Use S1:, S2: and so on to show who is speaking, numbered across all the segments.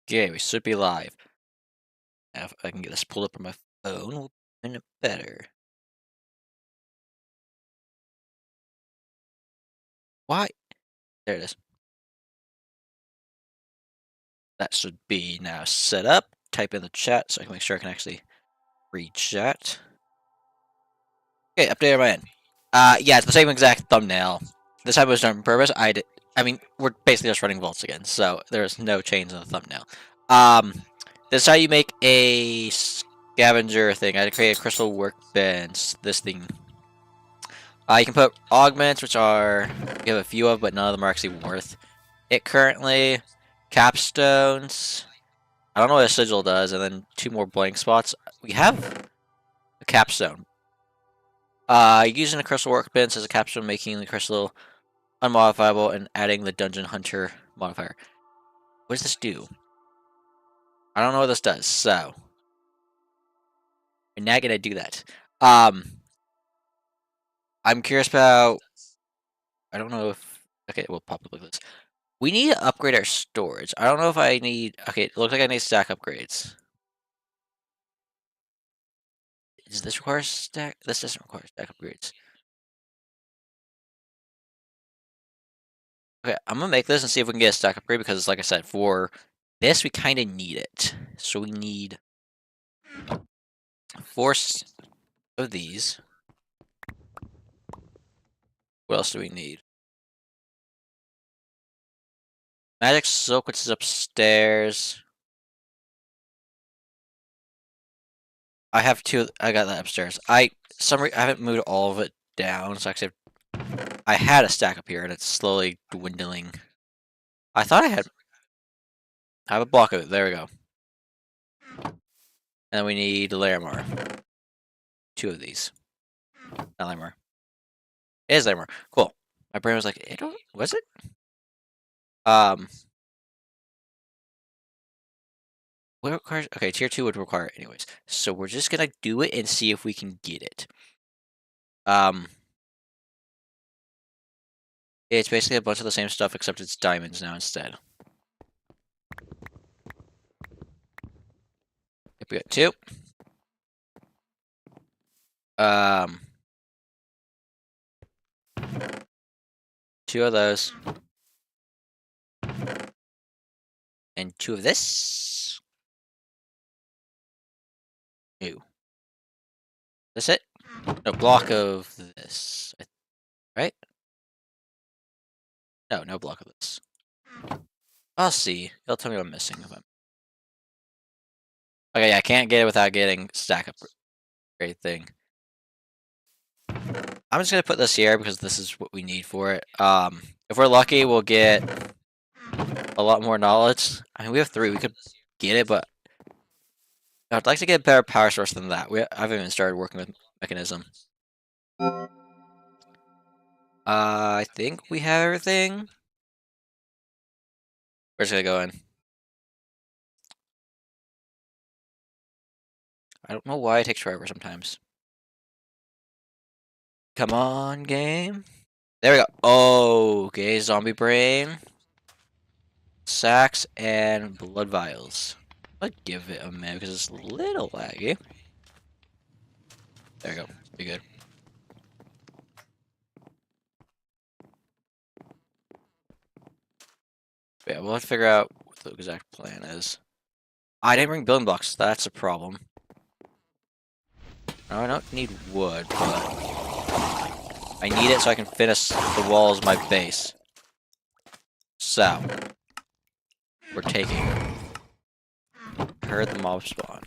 S1: Okay, we should be live. Now, if I can get this pulled up on my phone, we'll be it better. Why? There it is. That should be now set up. Type in the chat so I can make sure I can actually read chat. Okay, update on my end. Yeah, it's the same exact thumbnail. This time it was done on purpose. I mean, we're basically just running vaults again, so there's no change in the thumbnail. This is how you make a scavenger thing. I had to create a crystal workbench. This thing. You can put augments, which are we have a few of, but none of them are actually worth it currently. Capstones. I don't know what a sigil does, and then 2 more blank spots. We have a capstone. Using the crystal workbench as a capstone, making the crystal unmodifiable, and adding the dungeon hunter modifier. What does this do? I don't know what this does, so we're not gonna do that. I'm curious about. I don't know if. Okay, we'll pop up like this. We need to upgrade our storage. I don't know if I need. Okay, it looks like I need stack upgrades. Does this require stack? This doesn't require stack upgrades. Okay, I'm gonna make this and see if we can get a stack upgrade because, like I said, for this we kind of need it. So we need 4 of these. What else do we need? Magic silk, which is upstairs. I have 2. I got that upstairs. I haven't moved all of it down, so actually I had a stack up here and it's slowly dwindling. I thought I have a block of it. There we go. And then we need Larimar. 2 of these. Not Larimar. It is Larimar. Cool. My brain was like, was it? What requires? Okay, tier 2 would require it anyways. So we're just gonna do it and see if we can get it. It's basically a bunch of the same stuff except it's diamonds now instead. Yep, we got 2. 2 of those. And 2 of this. Ew. That's it? No, block of this. Right? No block of this. I'll see. It'll tell me what I'm missing. Okay, yeah, I can't get it without getting stack upgrade thing. I'm just gonna put this here because this is what we need for it. If we're lucky, we'll get a lot more knowledge. I mean, we have 3. We could get it, but I'd like to get a better power source than that. I haven't even started working with mechanism. I think we have everything. We're just gonna go in. I don't know why it takes forever sometimes. Come on, game. There we go. Oh, okay, zombie brain. Sacks and blood vials. I'd give it a minute because it's a little laggy. There we go. Be good. Yeah, we'll have to figure out what the exact plan is. I didn't bring building blocks. That's a problem. No, I don't need wood, but I need it so I can finish the walls of my base. So, we're taking it. I heard the mob spawn.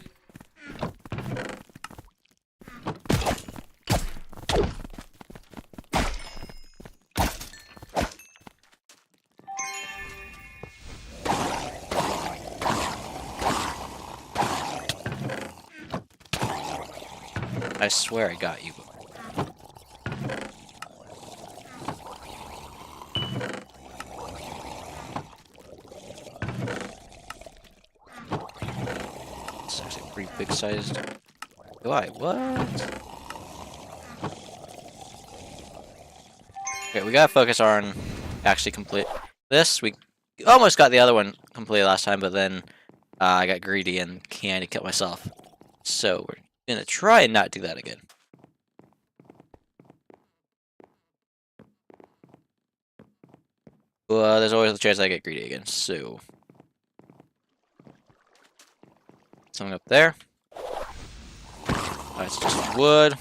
S1: I swear I got you. It's actually pretty big sized. Why? What? Okay, we gotta focus on actually complete this. We almost got the other one completed last time, but then I got greedy and candy killed myself. So we're gonna try and not do that again. Well, there's always the chance I get greedy again, so... Something up there. That's just wood.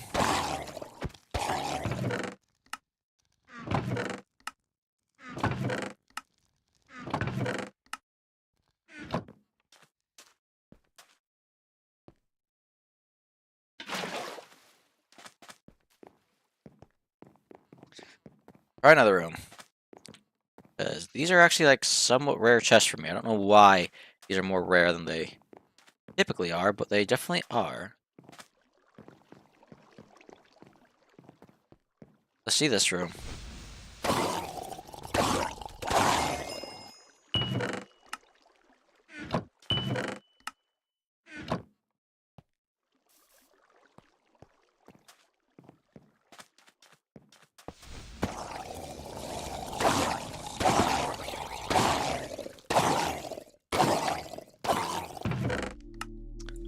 S1: Try another room. Because these are actually like somewhat rare chests for me. I don't know why these are more rare than they typically are, but they definitely are. Let's see this room.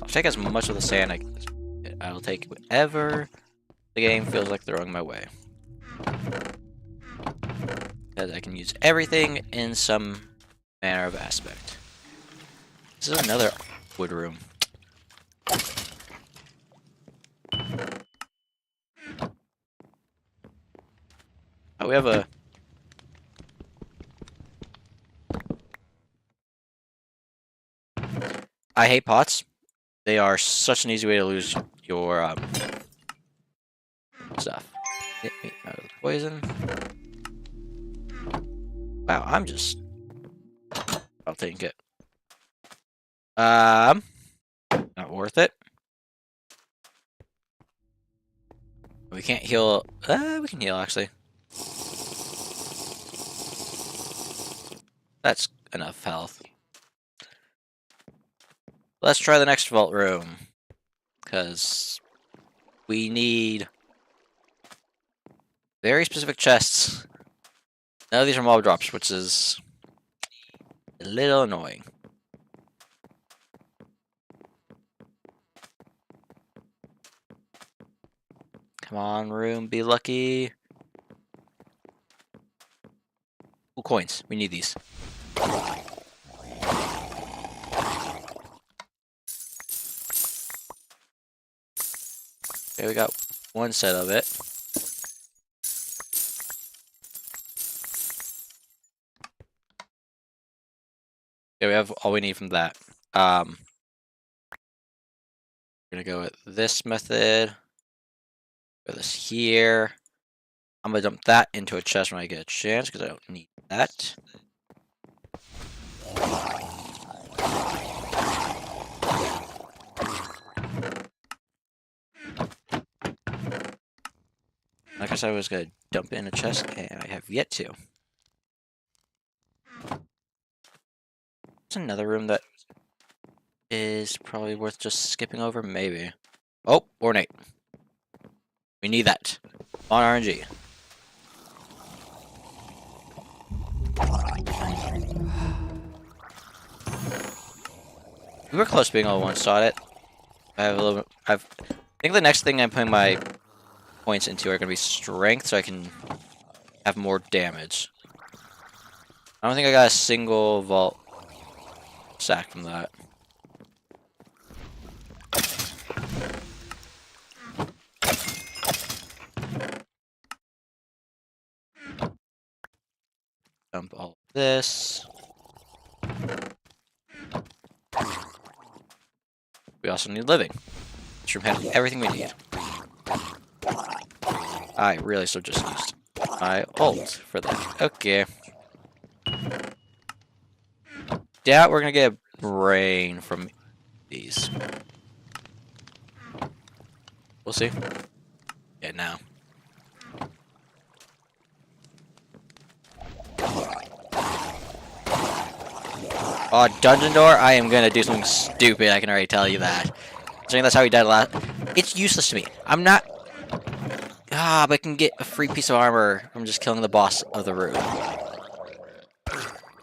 S1: I'll take as much of the sand I'll take whatever the game feels like throwing my way. Because I can use everything in some manner of aspect. This is another wood room. Oh, we have a... I hate pots. They are such an easy way to lose your stuff. Hit me out of the poison. Wow, I'm just... I'll take it. Not worth it. We can't heal... we can heal, actually. That's enough health. Let's try the next vault room. Because we need very specific chests. None of these are mob drops, which is a little annoying. Come on, room, be lucky. Ooh, coins. We need these. Okay, we got one set of it. Okay, we have all we need from that. We're gonna go with this method. Put this here. I'm gonna dump that into a chest when I get a chance because I don't need that. Like I said, I was gonna dump it in a chest, and I have yet to. There's another room that is probably worth just skipping over, maybe. Oh, ornate. We need that. On RNG. We were close to being able to one-shot it. I have a little. I think the next thing I'm putting my points into are going to be strength, so I can have more damage. I don't think I got a single vault sack from that. Dump all this. We also need living. This room has everything we need. I really so just used my ult for that. Okay. Doubt we're gonna get a brain from these. We'll see. Yeah, now. Oh, dungeon door? I am gonna do something stupid, I can already tell you that. I think that's how he died last. It's useless to me. I'm not... but I can get a free piece of armor from just killing the boss of the room.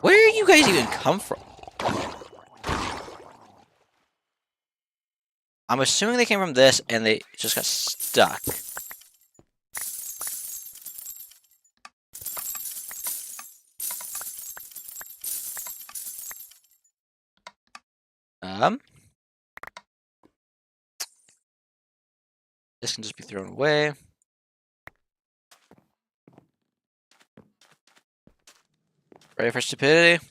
S1: Where do you guys even come from? I'm assuming they came from this and they just got stuck. This can just be thrown away. Ready for stupidity?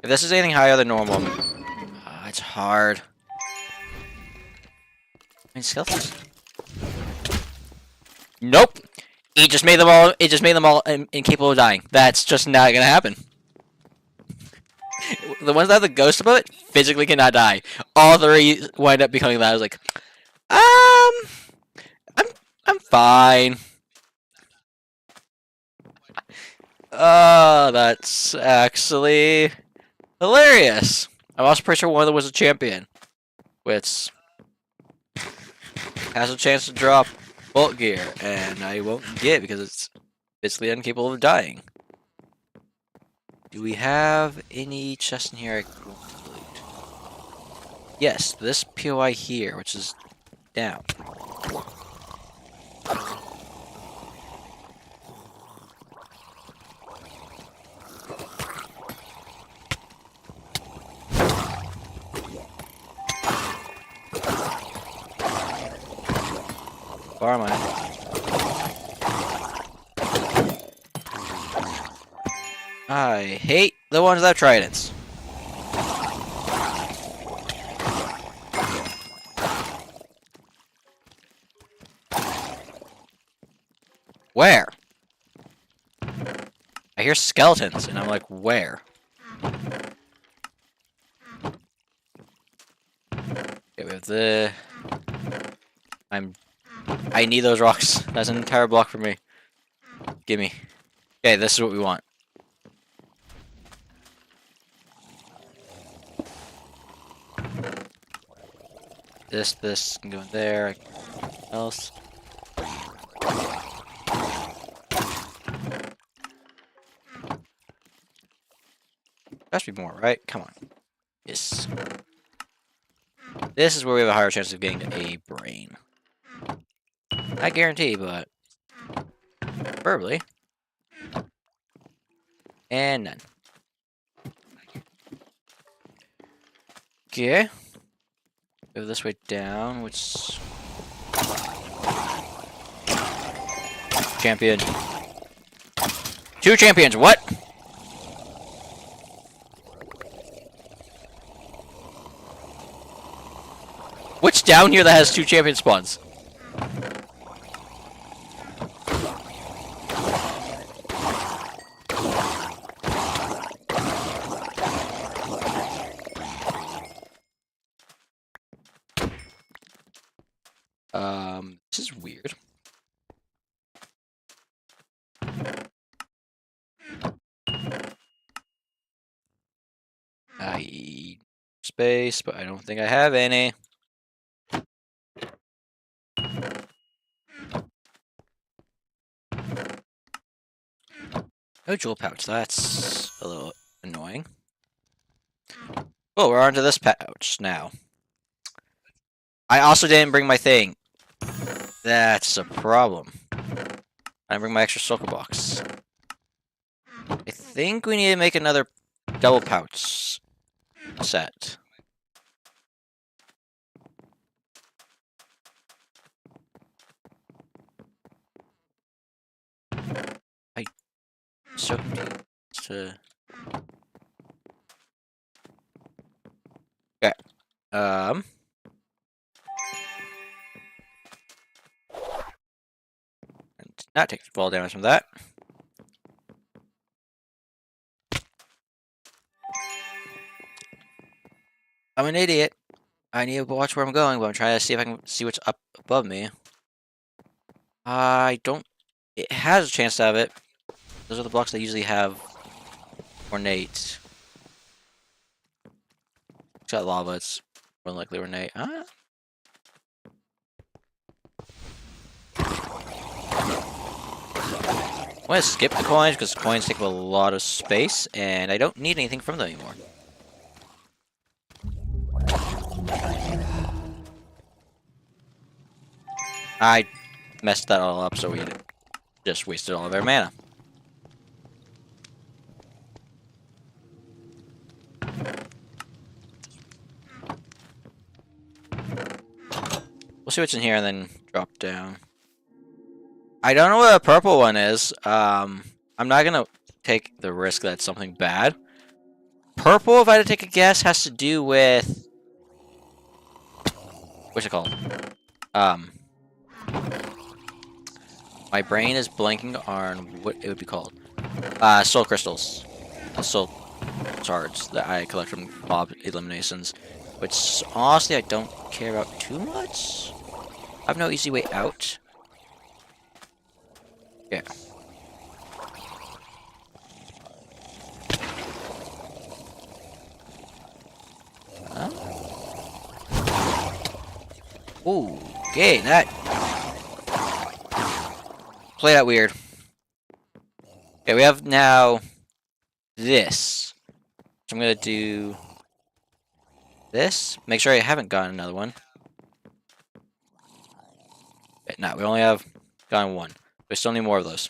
S1: If this is anything higher than normal, it's hard. I mean, skeletons. Nope. It just made them all. It just made them all incapable of dying. That's just not gonna happen. The ones that have the ghost above it physically cannot die. All three wind up becoming that. I was like, I'm fine. That's actually hilarious. I'm also pretty sure one of them was a champion, which has a chance to drop bolt gear, and I won't get because it's basically incapable of dying. Do we have any chests in here I can loot? Yes, this POI here, which is down. Where am I? I hate the ones that have tridents. Where? I hear skeletons, and I'm like, where? Okay, we have the... I need those rocks. That's an entire block for me. Gimme. Okay, this is what we want. This can go in there. Else. There should be more, right? Come on. Yes. This is where we have a higher chance of getting a brain. Not guarantee, but preferably. And none. Okay. Go this way down, which... Champion. 2 champions, what? What's down here that has 2 champion spawns? This is weird. I need space, but I don't think I have any. No jewel pouch, that's a little annoying. Oh, we're on to this pouch now. I also didn't bring my thing. That's a problem. I didn't bring my extra circle box. I think we need to make another double pouch set. So to okay. And not take fall damage from that. I'm an idiot. I need to watch where I'm going, but I'm trying to see if I can see what's up above me. I don't. It has a chance to have it. Those are the blocks that usually have ornate. It's got lava. It's more likely ornate. Huh? I'm going to skip the coins because coins take up a lot of space, and I don't need anything from them anymore. I messed that all up, so we just wasted all of our mana. We'll see what's in here and then drop down. I don't know what a purple one is. I'm not gonna take the risk that it's something bad. Purple, if I had to take a guess, has to do with... What's it called? My brain is blanking on what it would be called. Soul crystals. Soul shards that I collect from mob eliminations. Which, honestly, I don't care about too much. I have no easy way out. Yeah. Huh? Ooh, okay, that... Play that weird. Okay, we have now... this. So I'm gonna do... this. Make sure I haven't gotten another one. Okay, no, we only have gotten one. We still need more of those.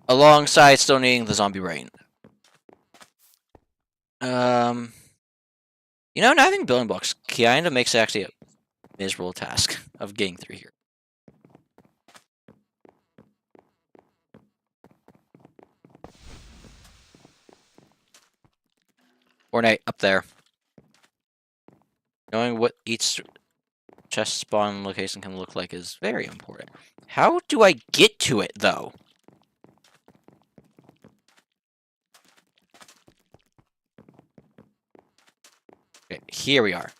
S1: Alongside still needing the zombie brain. You know, not having building blocks kinda makes it actually a miserable task of getting through here. Ornate up there. Knowing what each chest spawn location can look like is very important. How do I get to it, though? Okay, here we are.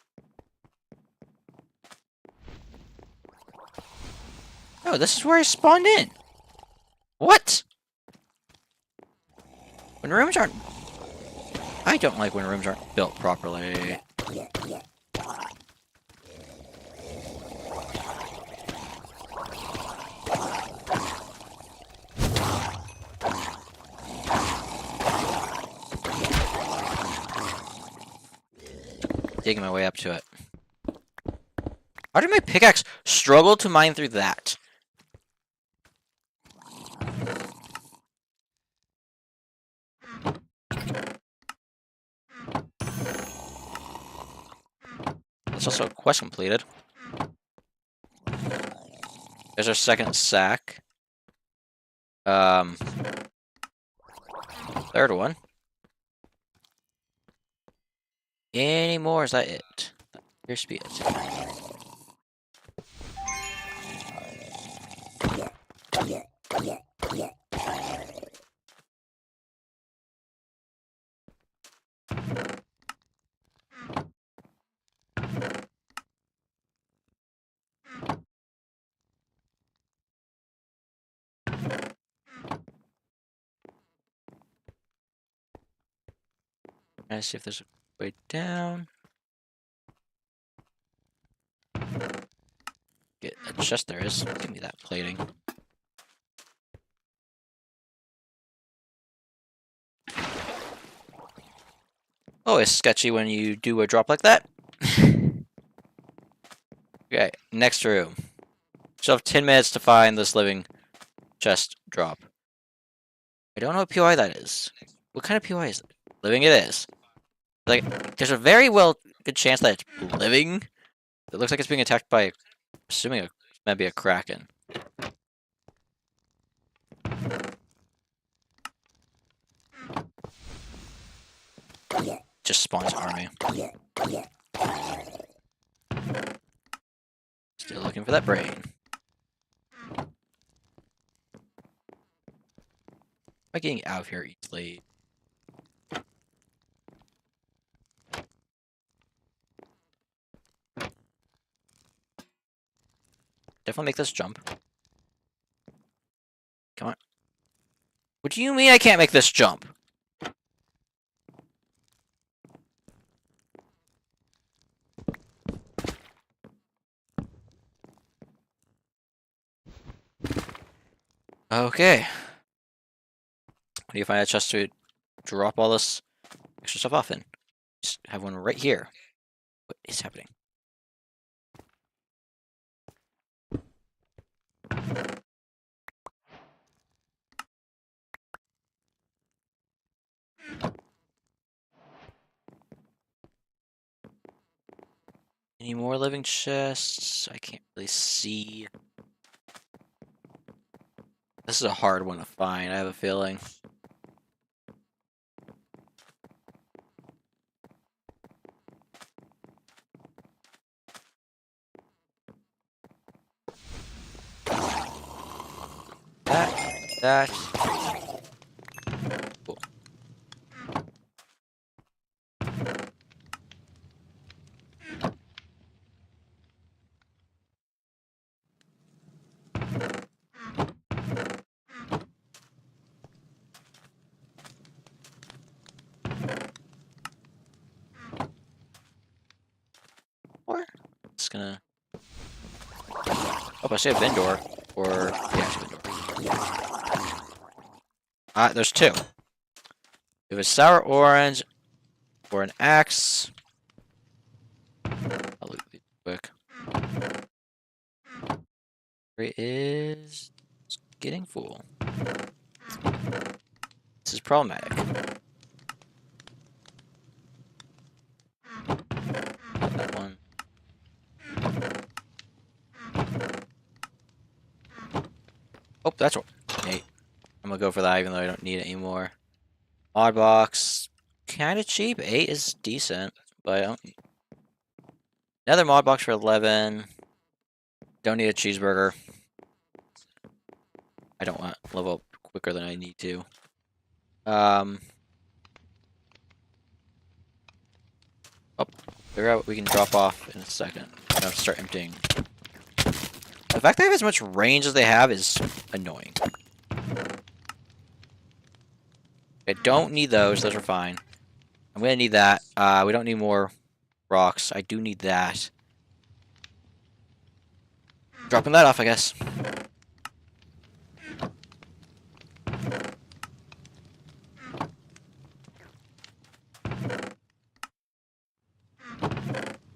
S1: Oh, this is where I spawned in. What? When rooms aren't... I don't like when rooms aren't built properly. Digging my way up to it. How did my pickaxe struggle to mine through that? That's also a quest completed. There's our second sack. Third one. Any more? Is that it? Appears to be it. Trying to see if there's a way down. Get a chest there is. Give me that plating. Oh, it's sketchy when you do a drop like that. Okay, next room. So I have 10 minutes to find this living chest drop. I don't know what POI that is. What kind of POI is it? Living it is. Like, there's a very good chance that it's living. It looks like it's being attacked by, assuming maybe a kraken. Just spawns army. Still looking for that brain. Am I getting out of here easily? Definitely make this jump. Come on. What do you mean I can't make this jump? Okay. How do you find a chest to drop all this extra stuff off in? Just have one right here. What is happening? Any more living chests? I can't really see. This is a hard one to find, I have a feeling. That. Cool. Or it's gonna. Oh, I see a vendor. Or yeah, I see a vendor. There's two. We have a sour orange or an axe. I'll look these quick. It is getting full. This is problematic. That one. Oh, that's what. 8. I'm gonna go for that even though I don't need it anymore. Odd box. Kind of cheap. 8 is decent, but I don't. Another mod box for 11. Don't need a cheeseburger. I don't want to level up quicker than I need to. Oh, figure out what we can drop off in a second. I have to start emptying. The fact they have as much range as they have is annoying. I don't need those. Those are fine. I'm gonna need that. We don't need more rocks. I do need that. Dropping that off, I guess.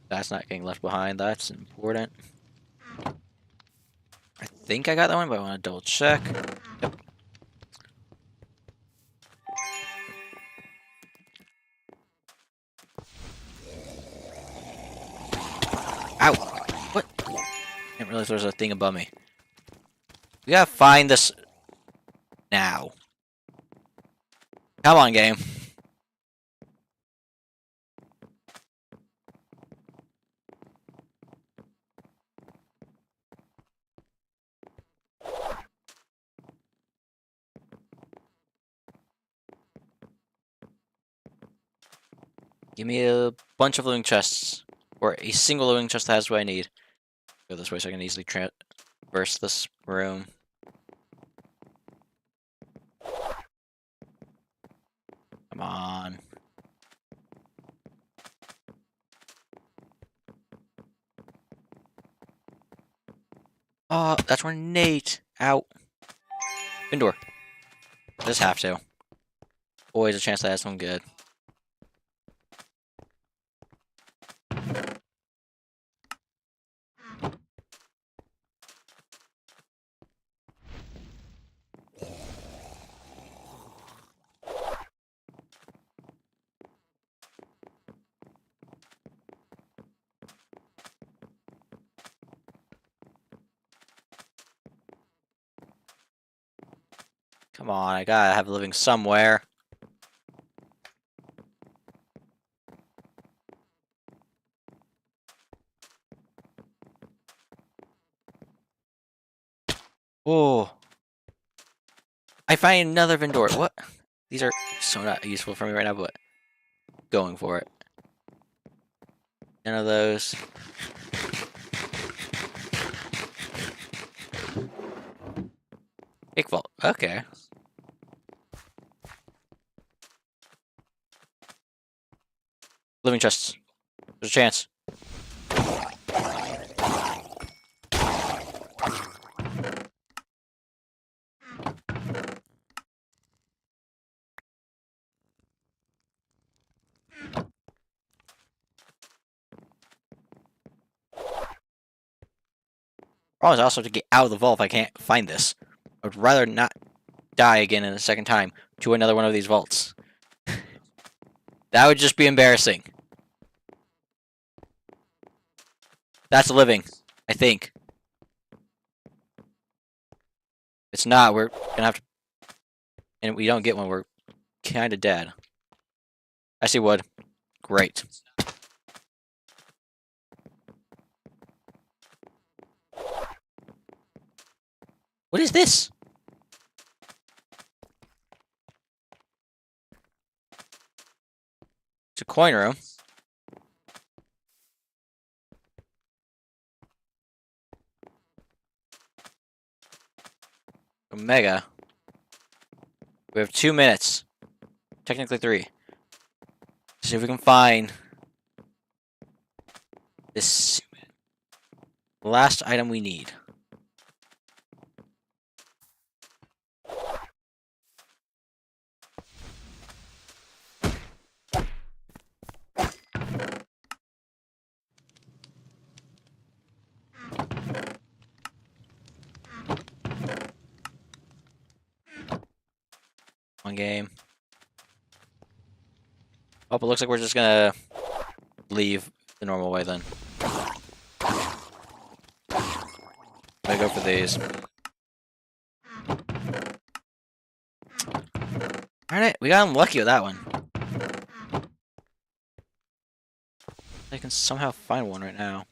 S1: That's not getting left behind. That's important. I think I got that one, but I want to double check. Yep. Ow! What? Didn't realize there was a thing above me. We gotta find this now. Come on, game. Give me a bunch of living chests. Or a single living chest that has what I need. Go this way so I can easily traverse this room. Come on. Oh, that's where Nate. Out. Indoor. Just have to. Always a chance that I have something good. Come on, I gotta have a living somewhere. Oh. I find another vendor. What? These are so not useful for me right now, but going for it. None of those. Cake vault. Okay. Living chests. There's a chance. Problem is also to get out of the vault if I can't find this. I would rather not die again in a second time to another one of these vaults. That would just be embarrassing. That's living, I think. If it's not, we're gonna have to... And we don't get one, we're kinda dead. I see wood. Great. What is this? It's a coin room. Omega. We have 2 minutes. Technically 3. See if we can find this last item we need. One game. Oh, but looks like we're just gonna leave the normal way then. I'm gonna go for these. Alright, we got unlucky with that one. I can somehow find one right now.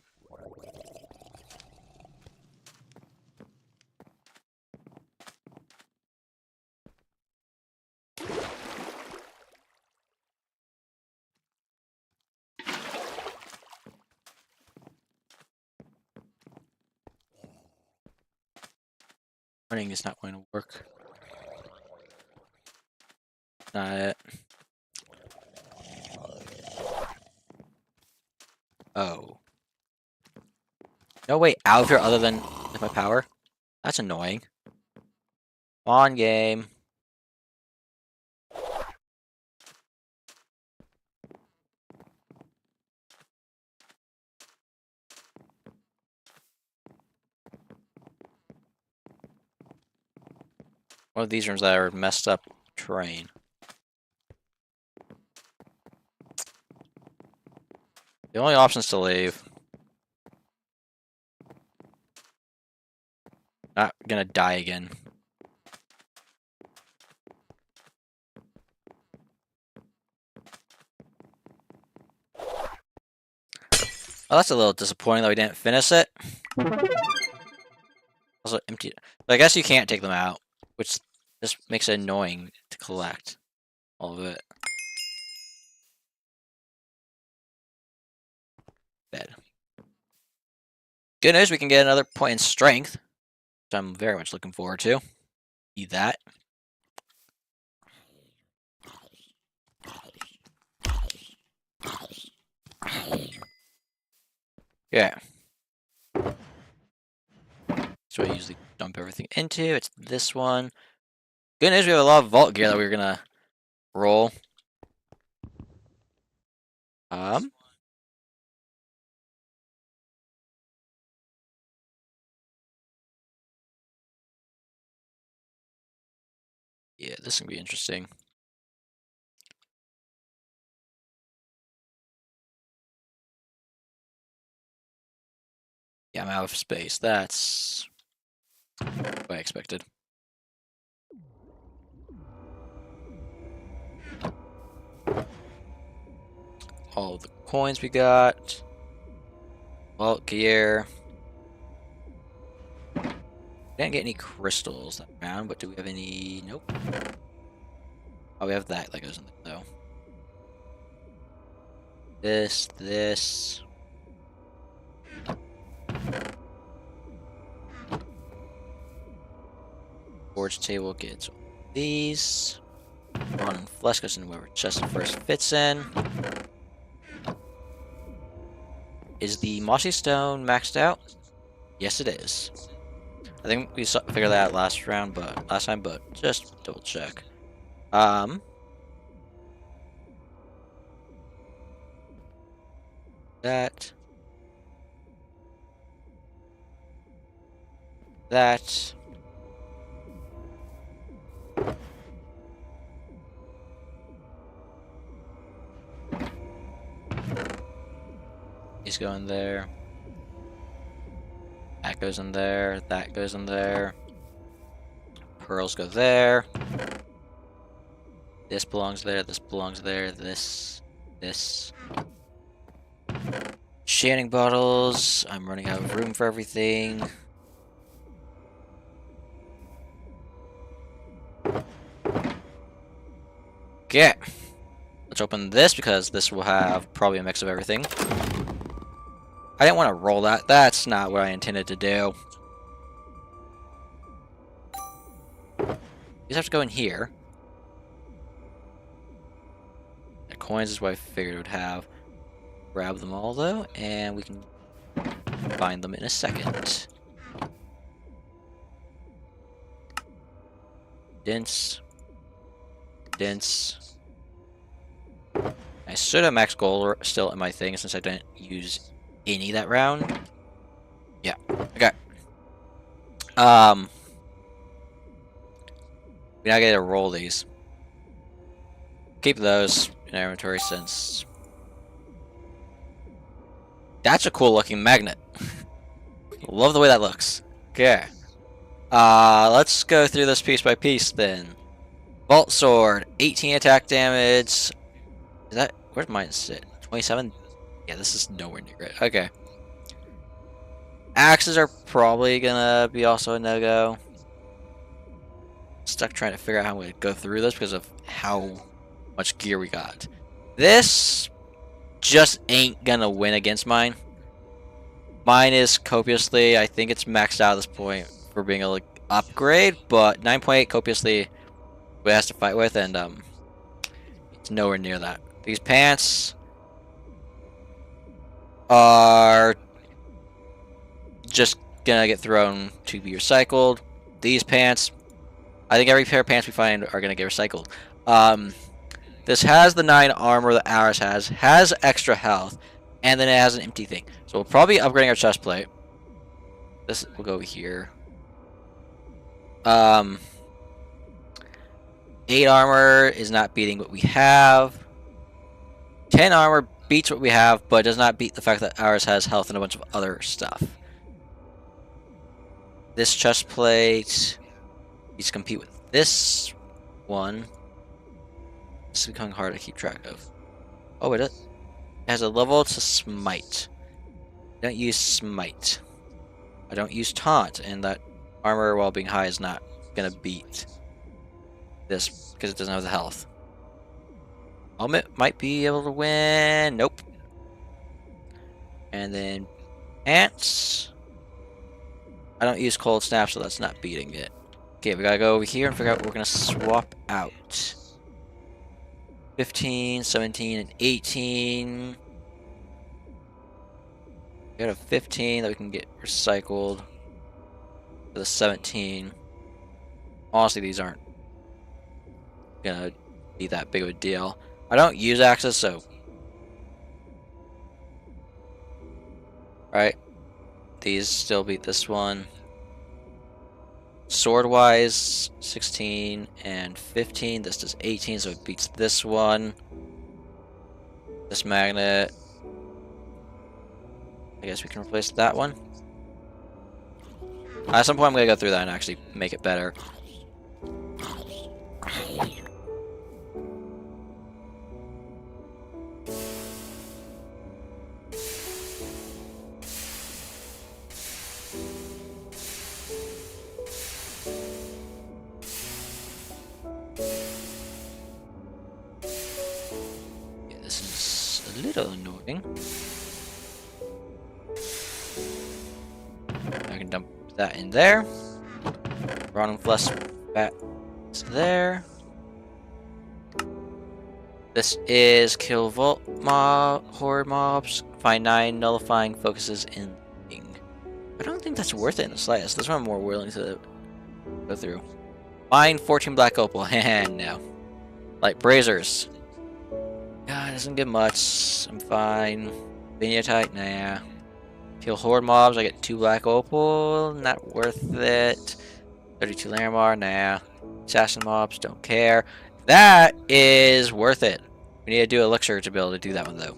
S1: Running is not going to work. Not it. Oh. No way out of here other than with my power? That's annoying. Come on, game. One of these rooms that are messed up terrain. The only option is to leave. Not gonna die again. Oh, that's a little disappointing that we didn't finish it. Also empty. But I guess you can't take them out, which just makes it annoying to collect all of it. Bed. Good news, we can get another point in strength, which I'm very much looking forward to. Need that. Yeah. So I usually dump everything into. It's this one. Good news, we have a lot of vault gear that we're gonna roll. Yeah, this is gonna be interesting. Yeah, I'm out of space. That's what I expected. All the coins we got. Vault gear. Didn't get any crystals that round, but do we have any? Nope. Oh, we have that. That goes in there, though. This. Forge table gets these. Bone and flesh goes in wherever chest first fits in. Is the mossy stone maxed out? Yes, it is. I think we figured that out last time, but just double check. That is going there. That goes in there. That goes in there. Pearls go there. This belongs there. This belongs there. This. Shanning bottles. I'm running out of room for everything. Okay. Let's open this because this will have probably a mix of everything. I didn't want to roll that. That's not what I intended to do. These have to go in here. The coins is what I figured it would have. Grab them all though, and we can find them in a second. Dense. Dense. I should have max gold still in my thing since I didn't use any that round. Yeah. Okay. We now get to roll these. Keep those in our inventory since that's a cool looking magnet. Love the way that looks. Okay. Let's go through this piece by piece then. Vault sword, 18 attack damage. Is that where's mine sit? 27? Yeah, this is nowhere near it. Okay. Axes are probably gonna be also a no-go. Stuck trying to figure out how I'm gonna go through this because of how much gear we got. This just ain't gonna win against mine. Mine is copiously, I think it's maxed out at this point for being able to upgrade, but 9.8 copiously we has to fight with, and it's nowhere near that. These pants are just gonna get thrown to be recycled. These pants, I think every pair of pants we find are gonna get recycled. This has the 9 armor that ours has extra health, and then it has an empty thing. So we'll probably be upgrading our chest plate. This will go over here. 8 armor is not beating what we have. 10 armor beats what we have, but does not beat the fact that ours has health and a bunch of other stuff. This chest plate needs to compete with this one. This is becoming hard to keep track of. Oh, it has a level to smite. I don't use smite. I don't use taunt, and that armor while being high is not gonna beat this because it doesn't have the health. Helmet might be able to win. Nope. And then pants. I don't use cold snap, so that's not beating it. Okay, we gotta go over here and figure out what we're gonna swap out. 15, 17, and 18. We got a 15 that we can get recycled. For the 17. Honestly, these aren't gonna be that big of a deal. I don't use axes, so. Right. These still beat this one. Sword wise, 16 and 15. This does 18, so it beats this one. This magnet. I guess we can replace that one. At some point, I'm gonna go through that and actually make it better. Yeah, this is a little annoying. I can dump that in there. Rotten flesh bat is there. This is kill vault mob horde mobs. Find 9 nullifying focuses in thing. I don't think that's worth it in the slightest. This one I'm more willing to go through. Find 14 black opal. No. Light braziers. God, it doesn't get much. I'm fine. Vignetite, nah. Kill horde mobs, I get 2 black opal, not worth it. 32 Laramar, nah. Assassin mobs, don't care. That is worth it. We need to do elixir to be able to do that one though.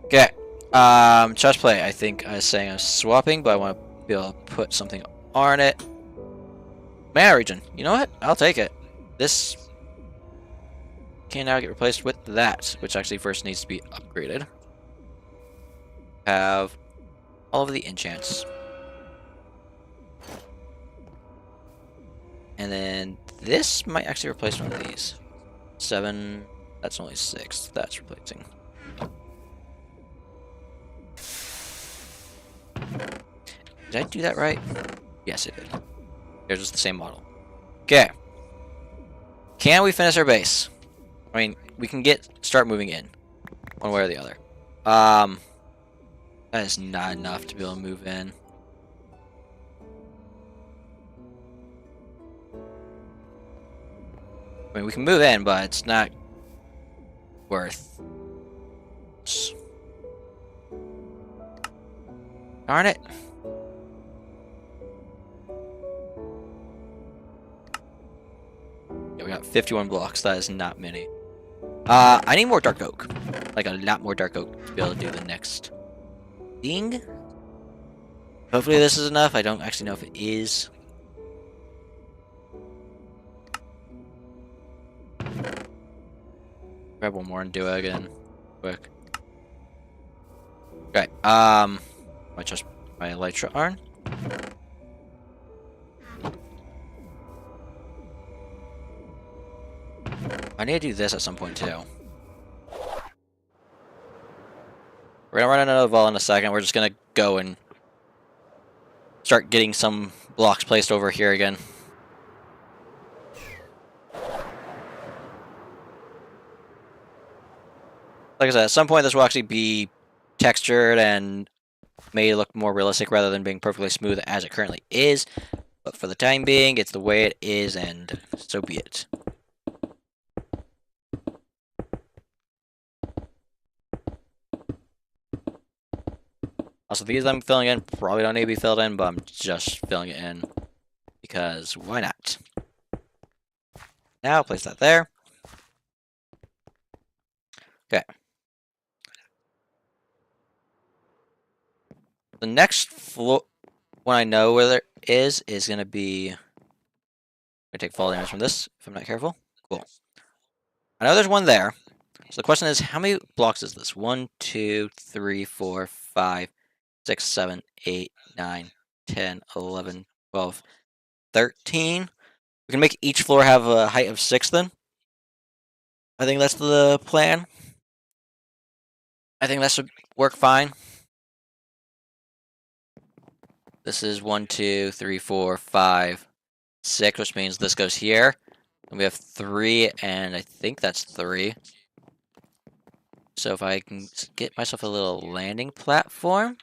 S1: Okay, Chest plate. I think I was saying I was swapping, but I want to be able to put something on it. Mana region. You know what? I'll take it. This can now get replaced with that, which actually first needs to be upgraded. Have all of the enchants. And then this might actually replace one of these. 7. That's only 6. That's replacing. Did I do that right? Yes, it did. There's just the same model. Okay. Can we finish our base? I mean, we can start moving in. One way or the other. That is not enough to be able to move in. I mean, we can move in, but it's not worth. Darn it. Yeah, we got 51 blocks. That is not many. I need more dark oak. Like a lot more dark oak to be able to do the next thing. Hopefully this is enough. I don't actually know if it is. Grab one more and do it again. Quick. Okay. My elytra iron. I need to do this at some point too. We're gonna run another vault in a second. We're just gonna go and start getting some blocks placed over here again. Like I said, at some point this will actually be textured and made to look more realistic rather than being perfectly smooth as it currently is. But for the time being, it's the way it is, and so be it. Also, these I'm filling in probably don't need to be filled in, but I'm just filling it in because why not? Now place that there. Okay. The next floor, when I know where there is going to be. I'm gonna take fall damage from this if I'm not careful. Cool. I know there's one there. So the question is, how many blocks is this? 1, 2, 3, 4, 5, 6, 7, 8, 9, 10, 11, 12, 13. We can make each floor have a height of 6 then. I think that's the plan. I think that should work fine. This is 1, 2, 3, 4, 5, 6, which means this goes here. And we have 3, and I think that's 3. So if I can get myself a little landing platform.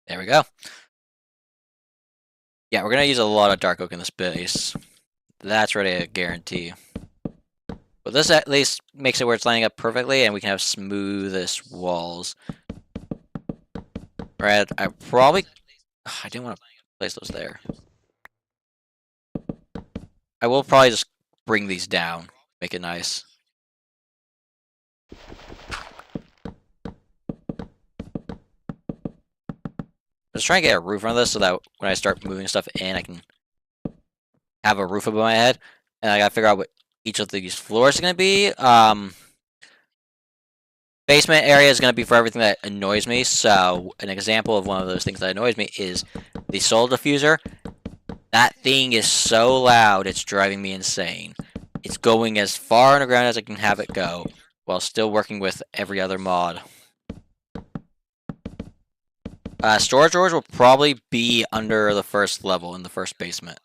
S1: There we go. Yeah, we're going to use a lot of dark oak in this base. That's already a guarantee. But this at least makes it where it's lining up perfectly, and we can have smoothest walls. Right, I didn't want to place those there. I will probably just bring these down, make it nice. Just trying to get a roof on this so that when I start moving stuff in, I can have a roof above my head. And I gotta figure out what each of these floors are gonna be. Basement area is gonna be for everything that annoys me. So an example of one of those things that annoys me is the soul diffuser. That thing is so loud, it's driving me insane. It's going as far underground as I can have it go, while still working with every other mod. Storage drawers will probably be under the first level in the first basement.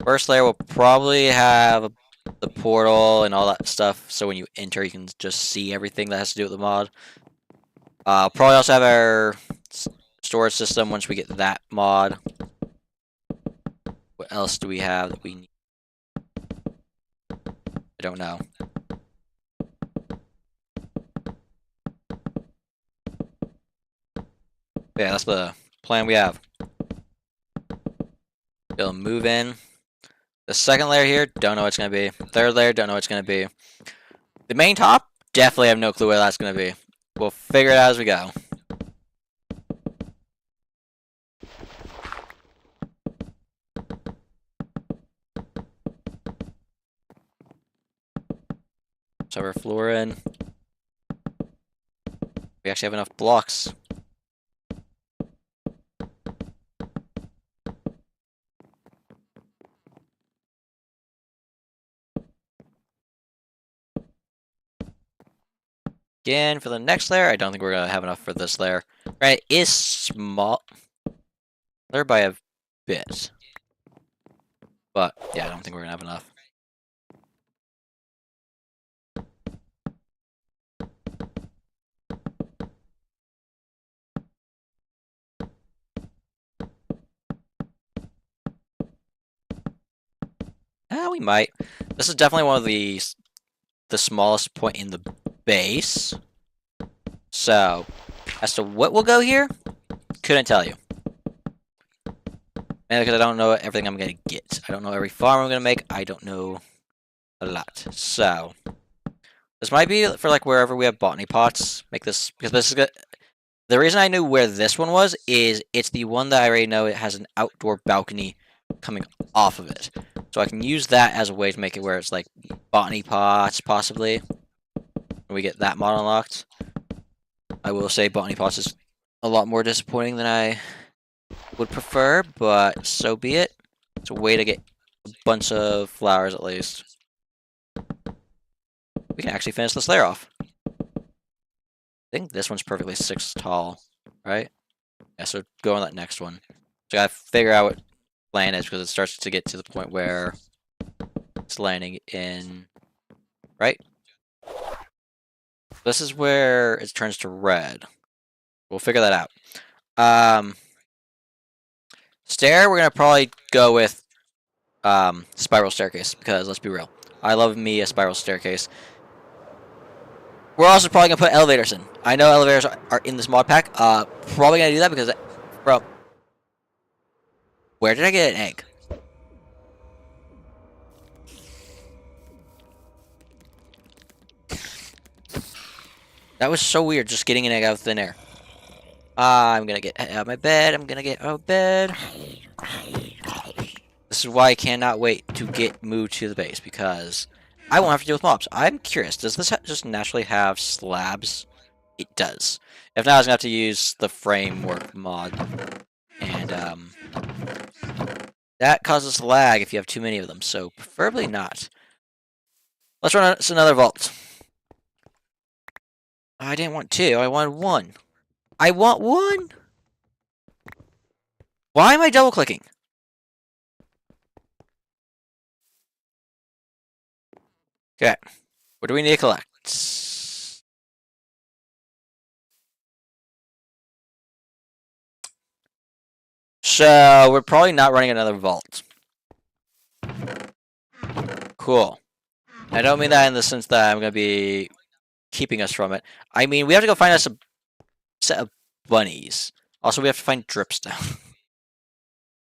S1: First layer will probably have the portal and all that stuff, so when you enter you can just see everything that has to do with the mod. Probably also have our storage system once we get that mod. What else do we have that we need? I don't know. Yeah, that's the plan we have. We'll move in. The second layer here, don't know what it's going to be. Third layer, don't know what it's going to be. The main top, definitely have no clue where that's going to be. We'll figure it out as we go. So we're floor in. We actually have enough blocks. Again, for the next layer, I don't think we're going to have enough for this layer. Right, it is small. There by a bit. But, yeah, I don't think we're going to have enough. We might. This is definitely one of the smallest point in the base. So, as to what will go here, couldn't tell you. Mainly because I don't know everything I'm going to get. I don't know every farm I'm going to make. I don't know a lot. So, this might be for like wherever we have botany pots. Make this, because this is good. The reason I knew where this one was is it's the one that I already know it has an outdoor balcony coming off of it. So I can use that as a way to make it where it's like botany pots, possibly. When we get that mod unlocked. I will say botany pots is a lot more disappointing than I would prefer, but so be it. It's a way to get a bunch of flowers at least. We can actually finish this layer off. I think this one's perfectly 6 tall, right? Yeah, so go on that next one. So I gotta figure out what land is because it starts to get to the point where it's landing in, right? This is where it turns to red. We'll figure that out. Stair, we're gonna probably go with spiral staircase because let's be real, I love me a spiral staircase. We're also probably gonna put elevators in. I know elevators are in this mod pack. Probably gonna do that because, bro, where did I get an egg? That was so weird, just getting an egg out of thin air. I'm gonna get out of my bed. I'm gonna get out of bed. This is why I cannot wait to get moved to the base because I won't have to deal with mobs. I'm curious, does this just naturally have slabs? It does. If not, I was gonna have to use the framework mod, and that causes lag if you have too many of them. So preferably not. Let's run another vault. I didn't want 2. I wanted 1. I want 1. Why am I double clicking? Okay. What do we need to collect? So we're probably not running another vault. Cool. I don't mean that in the sense that I'm going to be keeping us from it. I mean, we have to go find us a set of bunnies. Also, we have to find dripstone.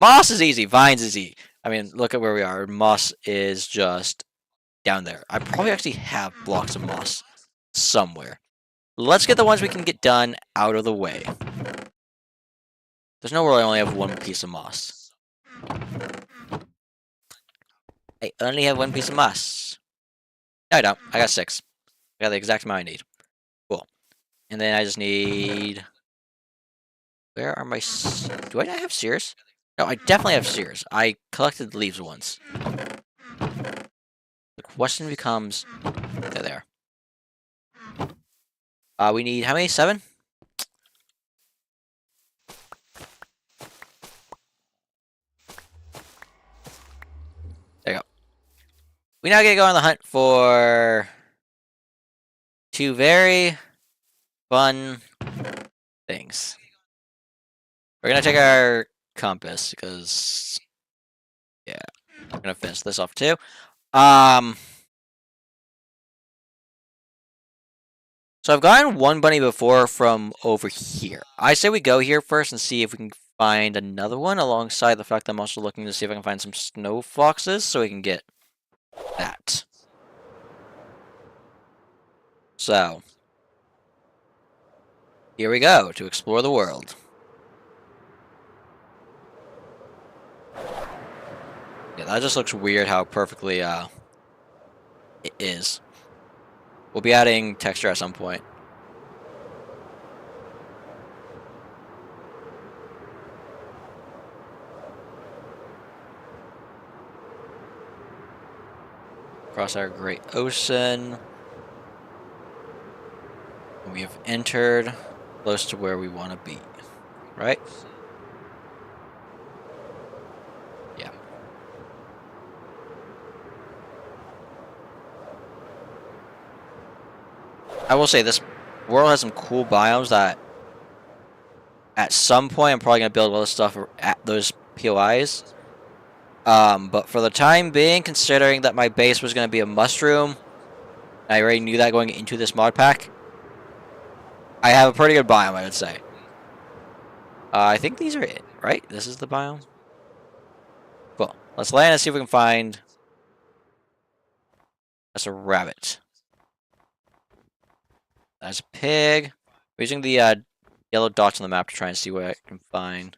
S1: Moss is easy. Vines is easy. I mean, look at where we are. Moss is just down there. I probably actually have blocks of moss somewhere. Let's get the ones we can get done out of the way. There's no way I only have 1 piece of moss. I only have 1 piece of moss. No, I don't. I got 6. I got the exact amount I need. Cool. And then I just need... Where are my... Do I not have sears? No, I definitely have sears. I collected the leaves once. The question becomes... There. We need... How many? 7? There you go. We now get to go on the hunt for... 2 very... fun... things. We're gonna take our compass, because... Yeah. I'm gonna finish this off, too. So I've gotten one bunny before from over here. I say we go here first and see if we can find another one, alongside the fact that I'm also looking to see if I can find some snow foxes so we can get that. So, here we go to explore the world. Yeah, that just looks weird how perfectly it is. We'll be adding texture at some point. Across our great ocean. We have entered close to where we want to be, right? Yeah. I will say this world has some cool biomes that at some point I'm probably going to build all this stuff at those POIs. But for the time being, considering that my base was going to be a mushroom, I already knew that going into this mod pack, I have a pretty good biome, I would say. I think these are it, right? This is the biome? Cool. Let's land and see if we can find... That's a rabbit. That's a pig. We're using the yellow dots on the map to try and see what I can find.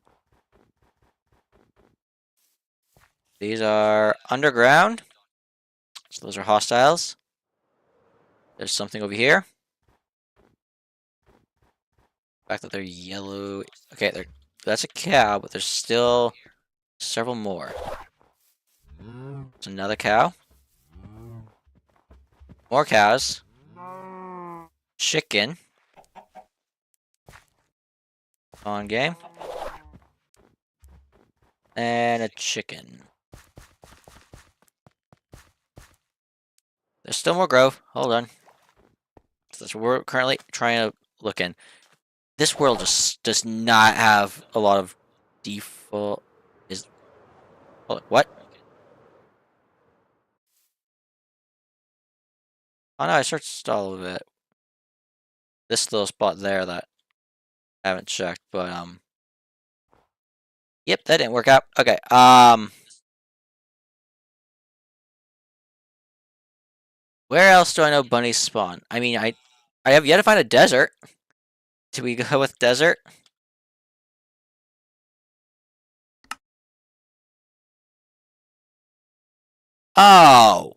S1: These are underground. So those are hostiles. There's something over here. The fact that they're yellow... Okay, that's a cow, but there's still several more. There's another cow. More cows. Chicken. On game. And a chicken. There's still more grove. Hold on. That's what we're currently trying to look in. This world just does not have a lot of default... What? Oh no, I searched all of it. This little spot there that I haven't checked, but yep, that didn't work out. Okay, where else do I know bunnies spawn? I mean, I have yet to find a desert. Do we go with desert? Oh!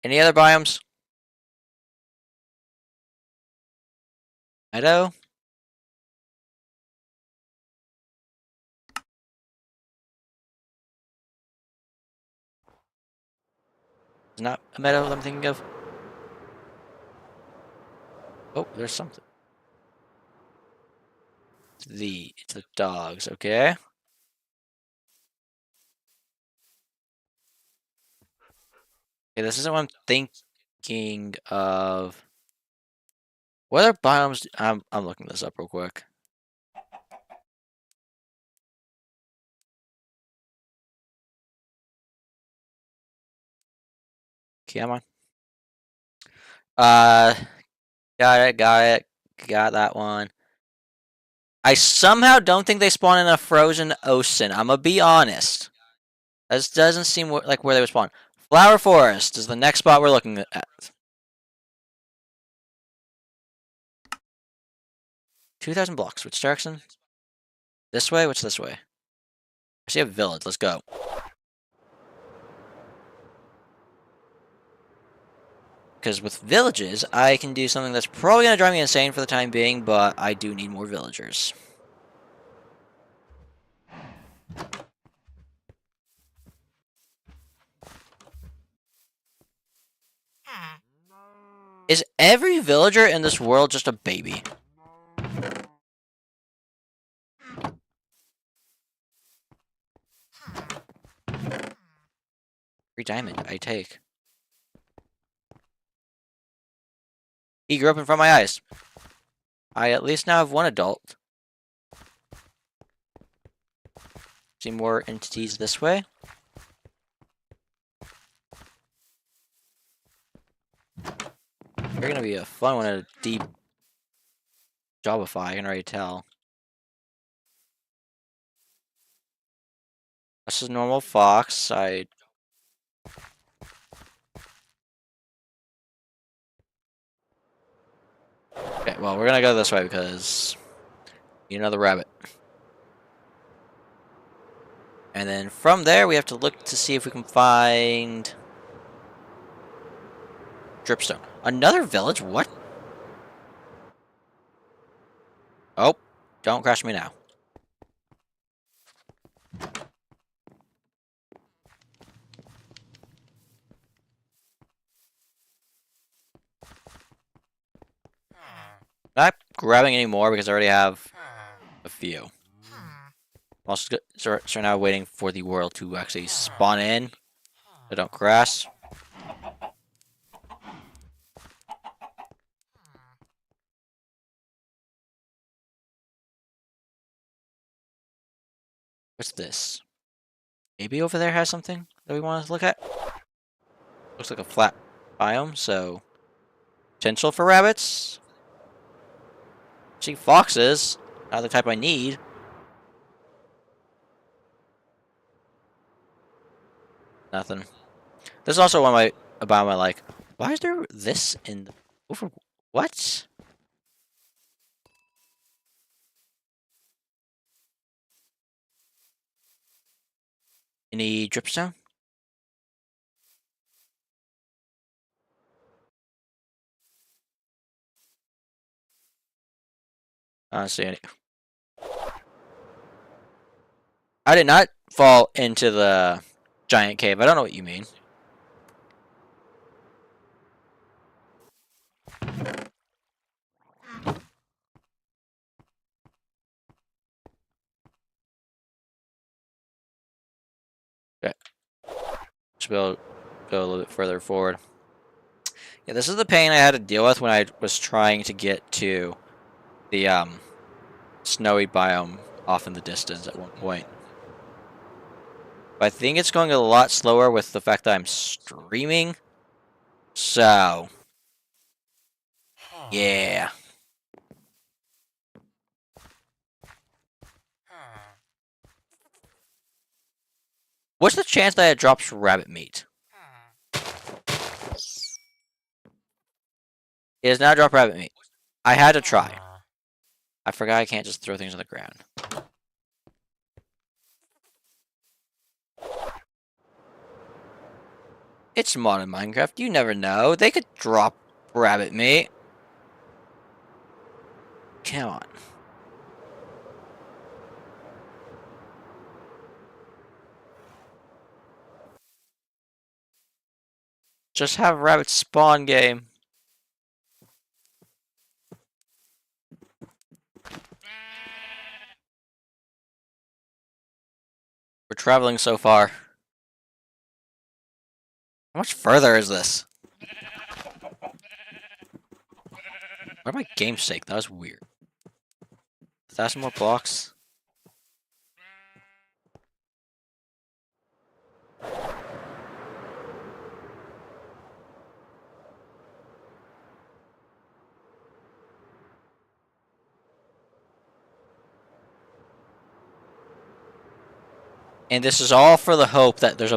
S1: Any other biomes? Meadow? Is not a meadow that I'm thinking of? Oh, there's something. It's the dogs, okay? Okay, this isn't what I'm thinking of. What other biomes? I'm looking this up real quick. Come on. Got that one. I somehow don't think they spawn in a frozen ocean. I'm gonna be honest. This doesn't seem like where they would spawn. Flower Forest is the next spot we're looking at. 2,000 blocks. Which direction? This way? What's this way? I see a village. Let's go. Because with villages, I can do something that's probably going to drive me insane for the time being, but I do need more villagers. Is every villager in this world just a baby? Free diamond, I take. He grew up in front of my eyes. I at least now have one adult. See more entities this way. They're gonna be a fun one to deep jobify, I can already tell. This is normal fox. Okay, well, we're gonna go this way because you know the rabbit. And then from there, we have to look to see if we can find dripstone. Another village? What? Oh, don't crash me now. Not grabbing any more because I already have a few. Also, so now waiting for the world to actually spawn in, so don't crash. What's this? Maybe over there has something that we want to look at? Looks like a flat biome, so potential for rabbits. See foxes, not the type I need. Nothing. There's also one about my like. Why is there this in the over? What? Any dripstone? I don't see any. I did not fall into the giant cave. I don't know what you mean. Okay. Just go a little bit further forward. Yeah, this is the pain I had to deal with when I was trying to get to the snowy biome off in the distance at one point. But I think it's going a lot slower with the fact that I'm streaming. So, yeah. What's the chance that it drops rabbit meat? It does not drop rabbit meat. I had to try. I forgot I can't just throw things on the ground. It's modern Minecraft. You never know. They could drop rabbit meat. Come on. Just have rabbit spawn game. We're traveling so far. How much further is this? Why did my game shake? That was weird. 1,000 more blocks. And this is all for the hope that there's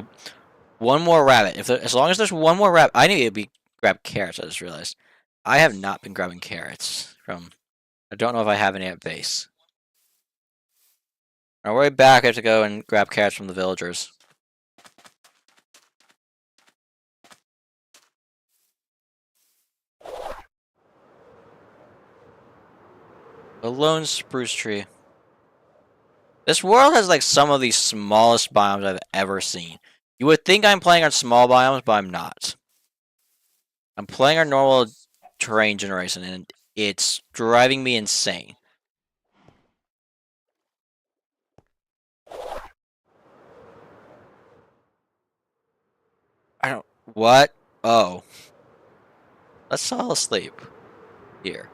S1: one more rabbit. As long as there's one more rabbit, I need to grab carrots. I just realized I have not been grabbing carrots from. I don't know if I have any at base. On our way back, I have to go and grab carrots from the villagers. A lone spruce tree. This world has like some of the smallest biomes I've ever seen. You would think I'm playing on small biomes, but I'm not. I'm playing on normal terrain generation, and it's driving me insane. I don't... What? Oh. Let's fall asleep. Here.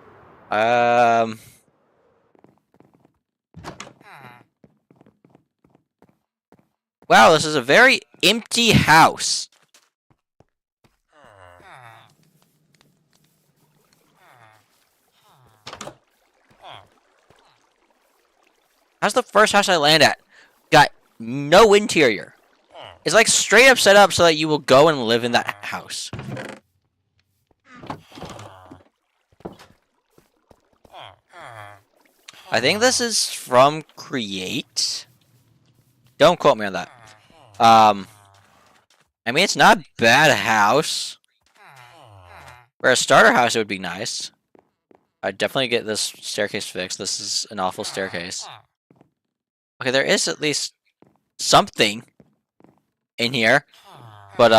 S1: Wow, this is a very empty house. How's the first house I land at? Got no interior. It's like straight up set up so that you will go and live in that house. I think this is from Create. Don't quote me on that. I mean, it's not a bad house. For a starter house, it would be nice. I'd definitely get this staircase fixed. This is an awful staircase. Okay, there is at least something in here. But,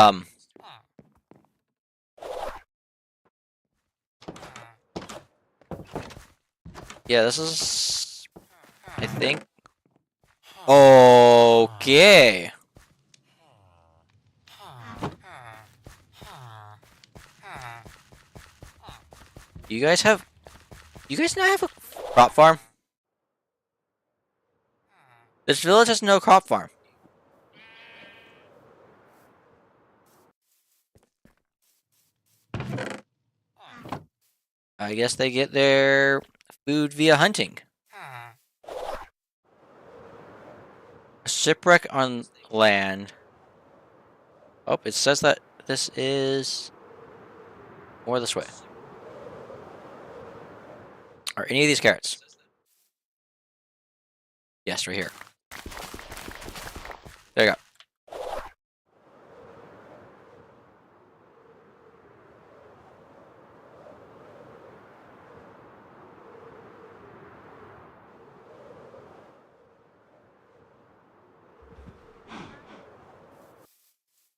S1: yeah, this is... I think... Okay. You guys not have a crop farm? This village has no crop farm. I guess they get their food via hunting. A shipwreck on land. Oh, it says that this is more this way. Are any of these carrots? Yes, right here. There you go.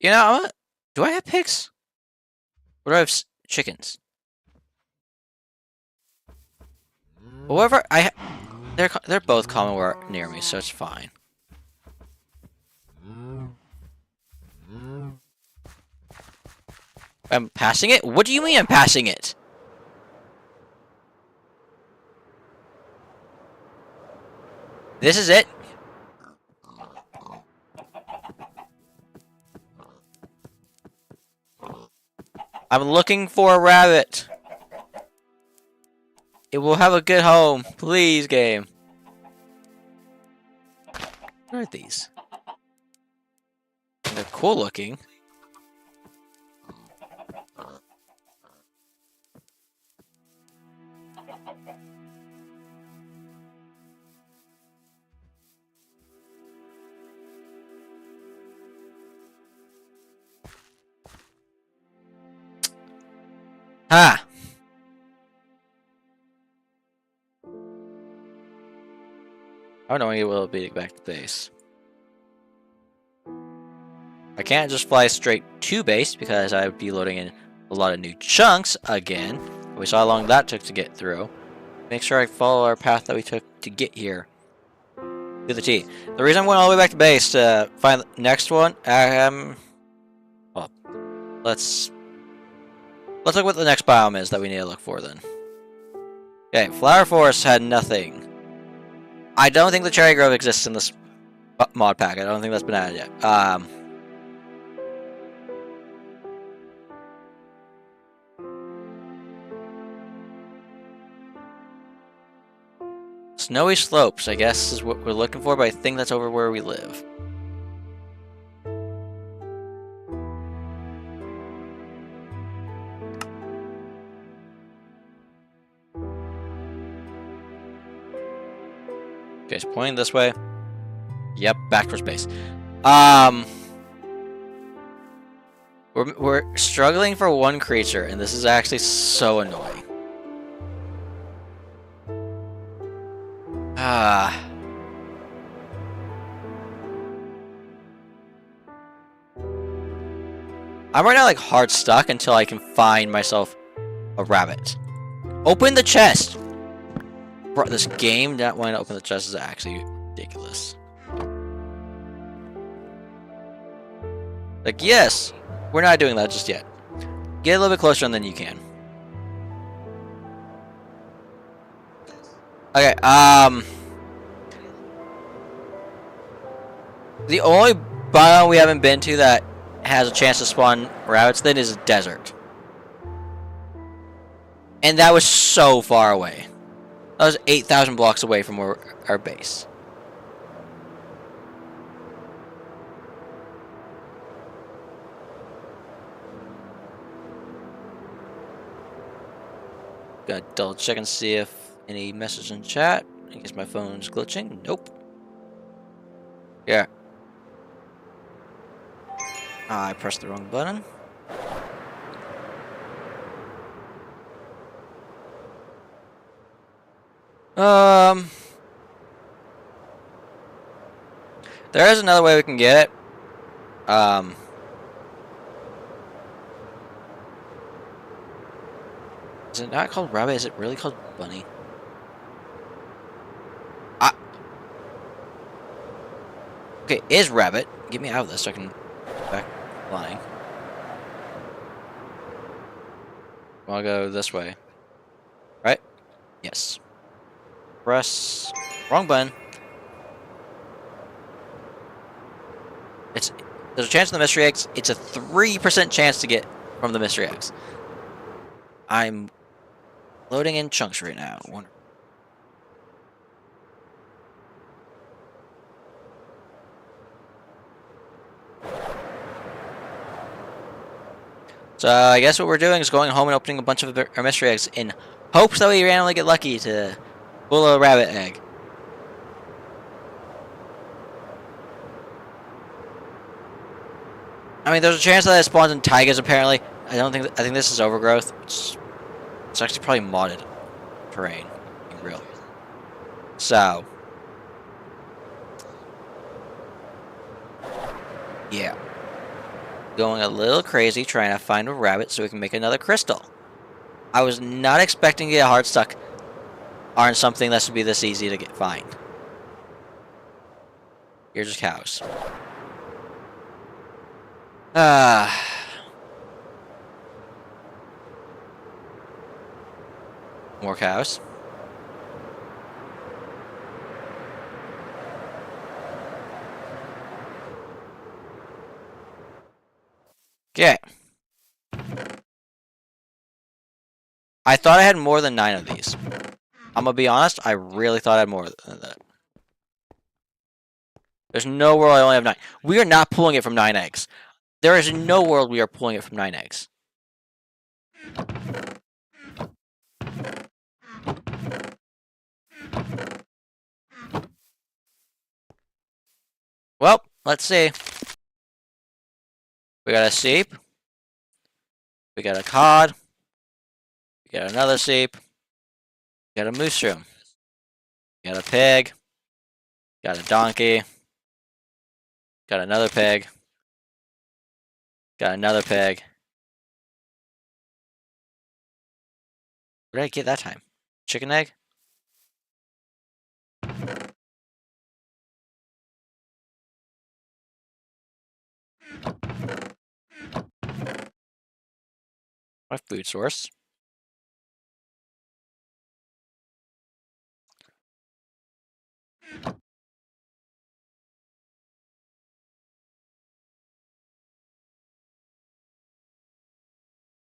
S1: You know, do I have pigs? Or do I have chickens? However, they're both common near me, so it's fine. I'm passing it? What do you mean I'm passing it? This is it? I'm looking for a rabbit. It will have a good home. Please, game. What are these? They're cool looking. Ha! How annoying will it be to get back to base? I can't just fly straight to base because I would be loading in a lot of new chunks again. We saw how long that took to get through. Make sure I follow our path that we took to get here. To the T. The reason I'm going all the way back to base to find the next one, well, let's look what the next biome is that we need to look for then. Okay, Flower Forest had nothing. I don't think the Cherry Grove exists in this mod pack. I don't think that's been added yet. Snowy Slopes, I guess, is what we're looking for, but I think that's over where we live. Okay, it's pointing this way. Yep, back towards base. We're struggling for one creature, and this is actually so annoying. I'm right now like hard stuck until I can find myself a rabbit. Open the chest! Bro, this game not wanting to open the chest is actually ridiculous. Like, yes, we're not doing that just yet. Get a little bit closer and then you can. Okay, the only biome we haven't been to that has a chance to spawn rabbits then is a desert. And that was so far away. That was 8,000 blocks away from our base. Gotta double check and see if any message in chat. In case my phone's glitching. Nope. Yeah. I pressed the wrong button. There is another way we can get it. Is it not called rabbit? Is it really called bunny? Okay, is rabbit. Get me out of this so I can back flying. I'll go this way. Right? Yes. Press. Wrong button. There's a chance in the mystery eggs. It's a 3% chance to get from the mystery eggs. I'm loading in chunks right now. So I guess what we're doing is going home and opening a bunch of our mystery eggs in hopes that we randomly get lucky to pull a rabbit egg. I mean, there's a chance that it spawns in tigers. Apparently, I think this is overgrowth. It's actually probably modded terrain, being real. So, yeah, going a little crazy trying to find a rabbit so we can make another crystal. I was not expecting to get hard stuck on something that should be this easy to find. Here's just cows. More cows. Okay. I thought I had more than 9 of these. I'm gonna be honest, I really thought I had more than that. There's no world I only have 9. We are not pulling it from 9 eggs. There is no world we are pulling it from 9 eggs. Well, let's see. We got a sheep. We got a cod. We got another sheep. We got a mushroom. We got a pig. Got a donkey. Got another pig. Got another pig. What did I get that time? Chicken egg? My food source.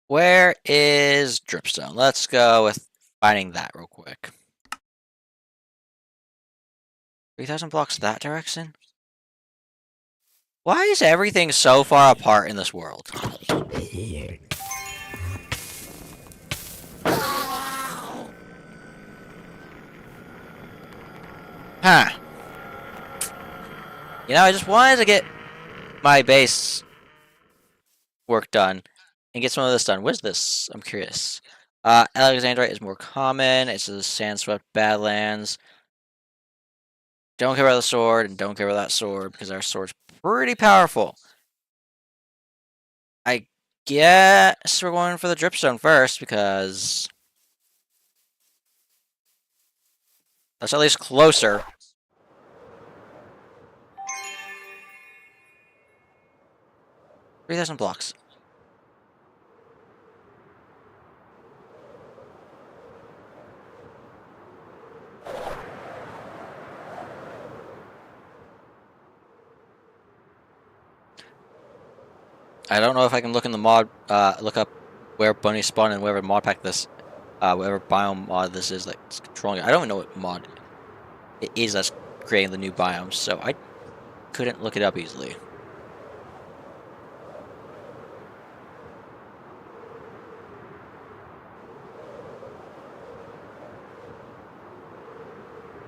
S1: Where is dripstone? Let's go with finding that real quick. 3,000 blocks that direction? Why is everything so far apart in this world? Huh. You know, I just wanted to get my base work done and get some of this done. What is this? I'm curious. Alexandrite is more common. It's a sand-swept badlands. Don't care about the sword and don't care about that sword because our sword's pretty powerful. I guess we're going for the dripstone first because that's at least closer. 3,000 blocks. I don't know if I can look in the mod, look up where bunnies spawn and whatever mod pack this, whatever biome mod this is that's controlling it. I don't even know what mod it is that's creating the new biomes, so I couldn't look it up easily.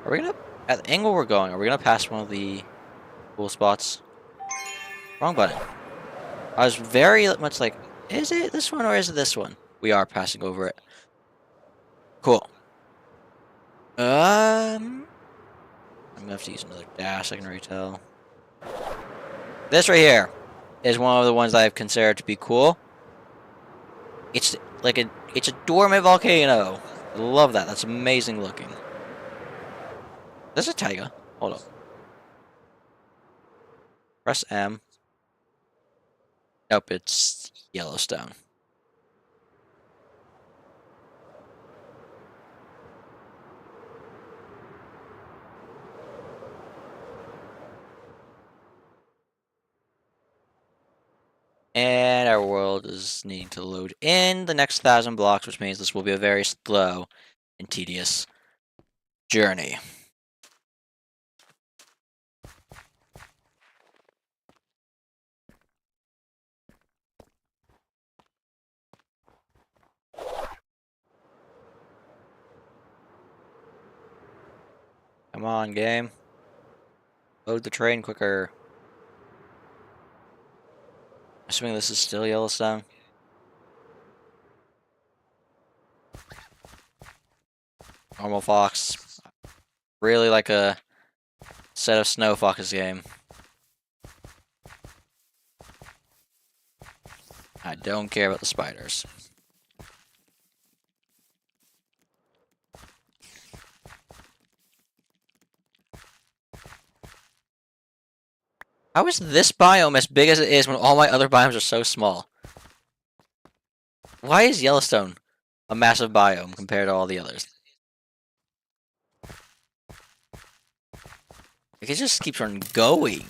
S1: Are we gonna, at the angle we're going, are we gonna pass one of the cool spots? Wrong button. I was very much like, is it this one or is it this one? We are passing over it. Cool. I'm gonna have to use another dash, I can already tell. This right here is one of the ones I've considered to be cool. It's like it's a dormant volcano. I love that. That's amazing looking. There's a tiger. Hold up. Press M. Nope, it's Yellowstone. And our world is needing to load in the next 1,000 blocks, which means this will be a very slow and tedious journey. Come on, game. Load the train quicker. Assuming this is still Yellowstone. Normal fox. Really like a set of snow foxes game. I don't care about the spiders. How is this biome as big as it is when all my other biomes are so small? Why is Yellowstone a massive biome compared to all the others? Like, it just keeps on going.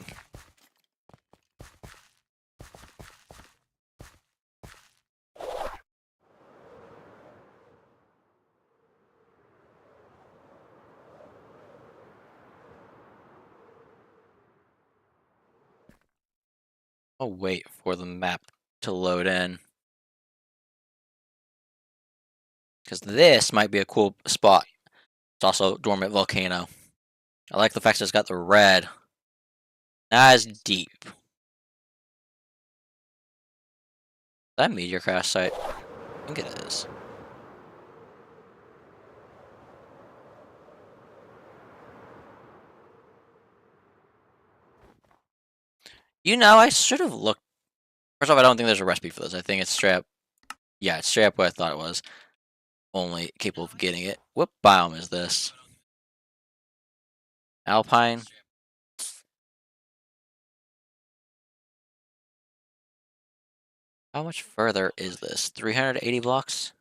S1: I'll wait for the map to load in. Because this might be a cool spot. It's also a dormant volcano. I like the fact that it's got the red. Not as deep. Is that a meteor crash site? I think it is. You know, I should have looked. First off, I don't think there's a recipe for this. I think it's straight up. Yeah, it's straight up what I thought it was. Only capable of getting it. What biome is this? Alpine? How much further is this? 380 blocks?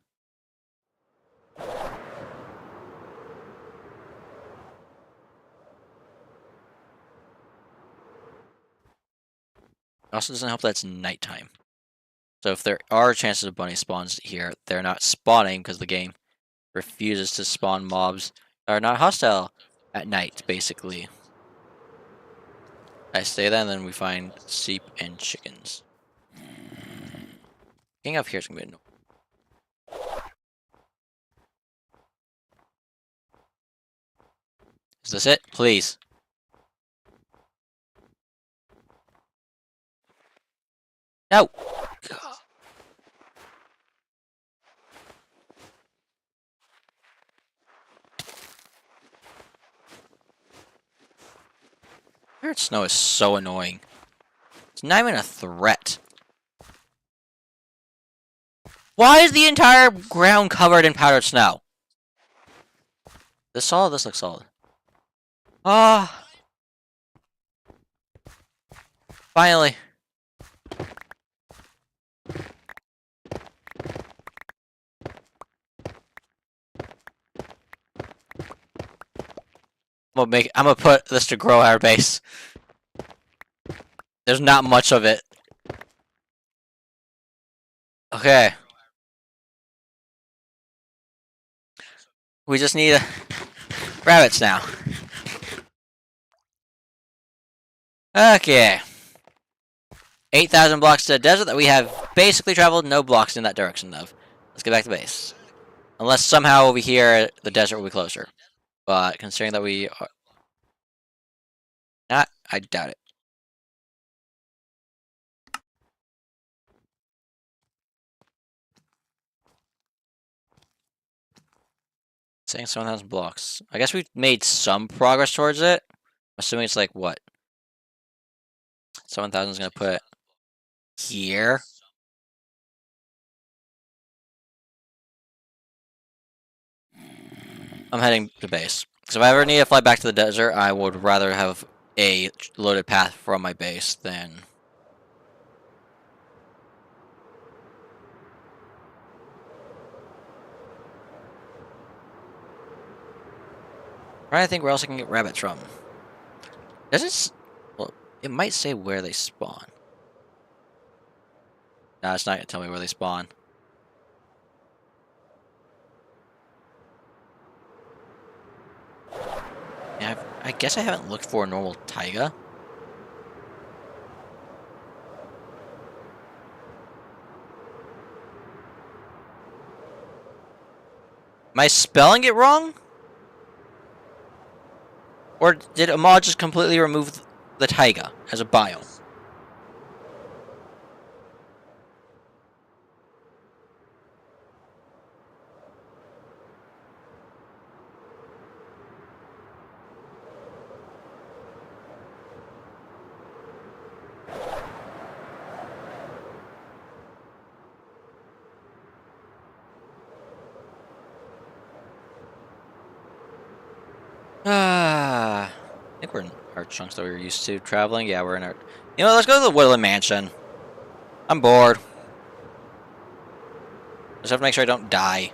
S1: It also doesn't help that it's nighttime. So if there are chances of bunny spawns here, they're not spawning because the game refuses to spawn mobs that are not hostile at night, basically. I say that, and then we find sheep and chickens. Getting up here is gonna be annoying. Is this it? Please. No! Pirate snow is so annoying. It's not even a threat. Why is the entire ground covered in powdered snow? This solid? This looks solid. Ah! Finally. I'm gonna put this to grow our base. There's not much of it. Okay. We just need rabbits now. Okay. 8,000 blocks to the desert that we have basically traveled no blocks in that direction of. Let's get back to base. Unless somehow over here the desert will be closer. But considering that we are not, I doubt it. Saying 7,000 blocks. I guess we've made some progress towards it. Assuming it's like what? 7,000 is gonna put here. I'm heading to base. Because if I ever need to fly back to the desert, I would rather have a loaded path from my base than... I'm trying to think where else I can get rabbits from. Does it... Well, it might say where they spawn. No, it's not going to tell me where they spawn. Yeah, I guess I haven't looked for a normal taiga. Am I spelling it wrong? Or did Ahmad just completely remove the taiga as a biome? I think we're in our chunks that we were used to traveling. Yeah, we're in our... You know, let's go to the Woodland Mansion. I'm bored. Just have to make sure I don't die.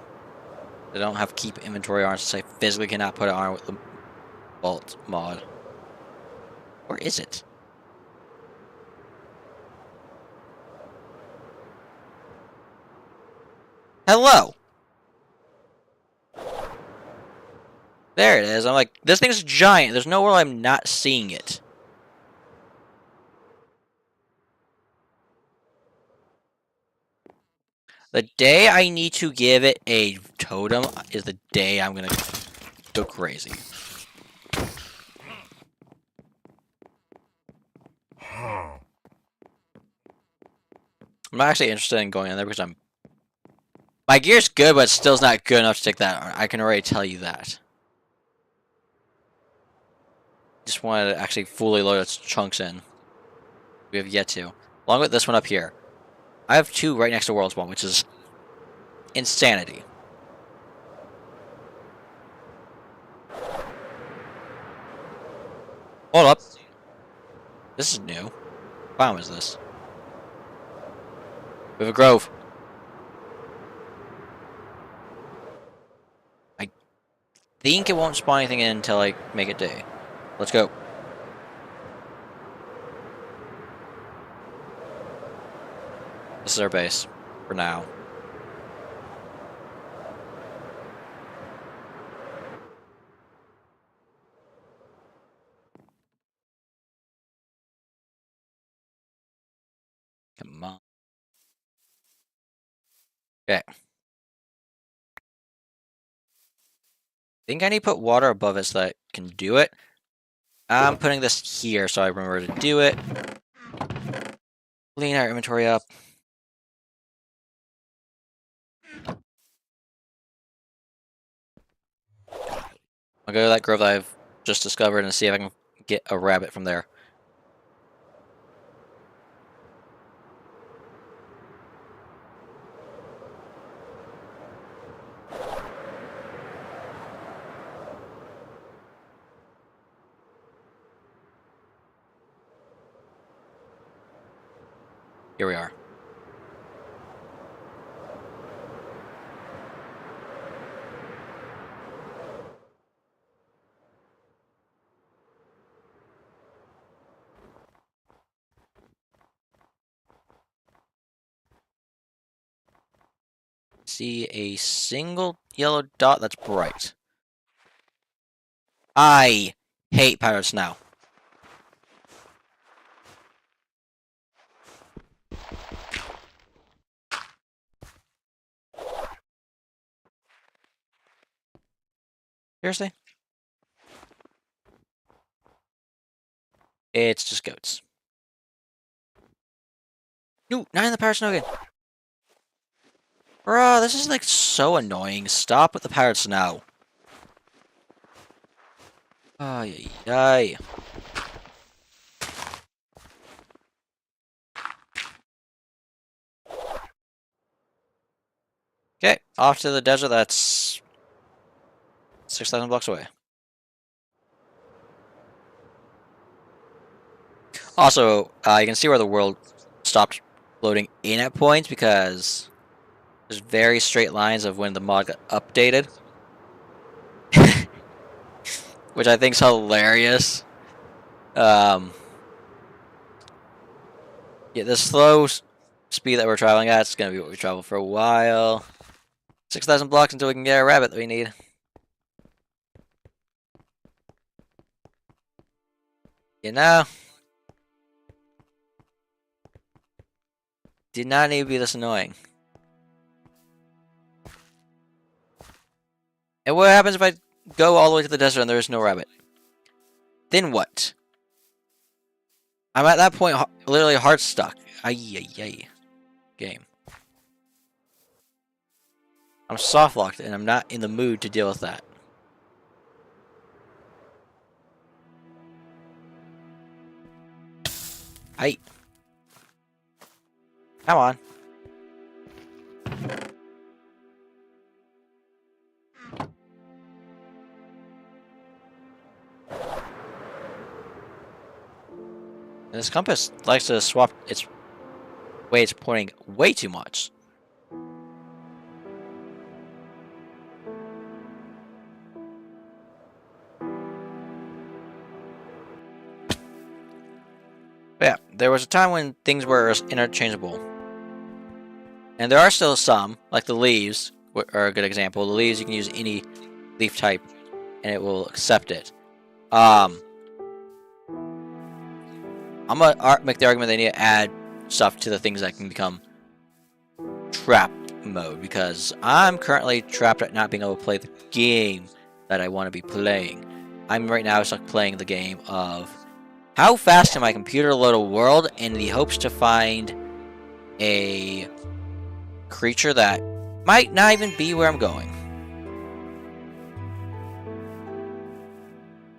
S1: I don't have keep inventory on since I physically cannot put it on with the Vault mod. Or is it? Hello! There it is. I'm like, this thing's giant. There's nowhere I'm not seeing it. The day I need to give it a totem is the day I'm gonna go crazy. I'm not actually interested in going in there because I'm... My gear's good, but still's not good enough to take that on. I can already tell you that. Just wanted to actually fully load its chunks in. We have yet to. Along with this one up here. I have two right next to World Spawn, which is insanity. Hold up. This is new. What biome is this? We have a grove. I think it won't spawn anything in until I make it day. Let's go. This is our base. For now. Come on. Okay. I think I need to put water above it so that I can do it. I'm putting this here so I remember to do it. Clean our inventory up. I'll go to that grove that I've just discovered and see if I can get a rabbit from there. Here we are. See a single yellow dot that's bright. I hate pirates now. Seriously? It's just goats. No, not in the powered snow again. Bro, this is like so annoying. Stop with the powered snow. Ay, ay, ay. Okay, off to the desert that's 6,000 blocks away. Also, you can see where the world stopped loading in at points because there's very straight lines of when the mod got updated. Which I think is hilarious. Yeah, the slow speed that we're traveling at is going to be what we travel for a while. 6,000 blocks until we can get a rabbit that we need. You know? Did not need to be this annoying. And what happens if I go all the way to the desert and there is no rabbit? Then what? I'm at that point literally hard stuck. Ay, ay, ay. Game. I'm soft locked and I'm not in the mood to deal with that. Hey. Come on. And this compass likes to swap its way it's pointing way too much. But yeah, there was a time when things were interchangeable. And there are still some, like the leaves are a good example. The leaves, you can use any leaf type and it will accept it. I'm gonna make the argument they need to add stuff to the things that can become trap mode, because I'm currently trapped at not being able to play the game that I want to be playing. I'm right now stuck playing the game of how fast can my computer load a world in the hopes to find a creature that might not even be where I'm going.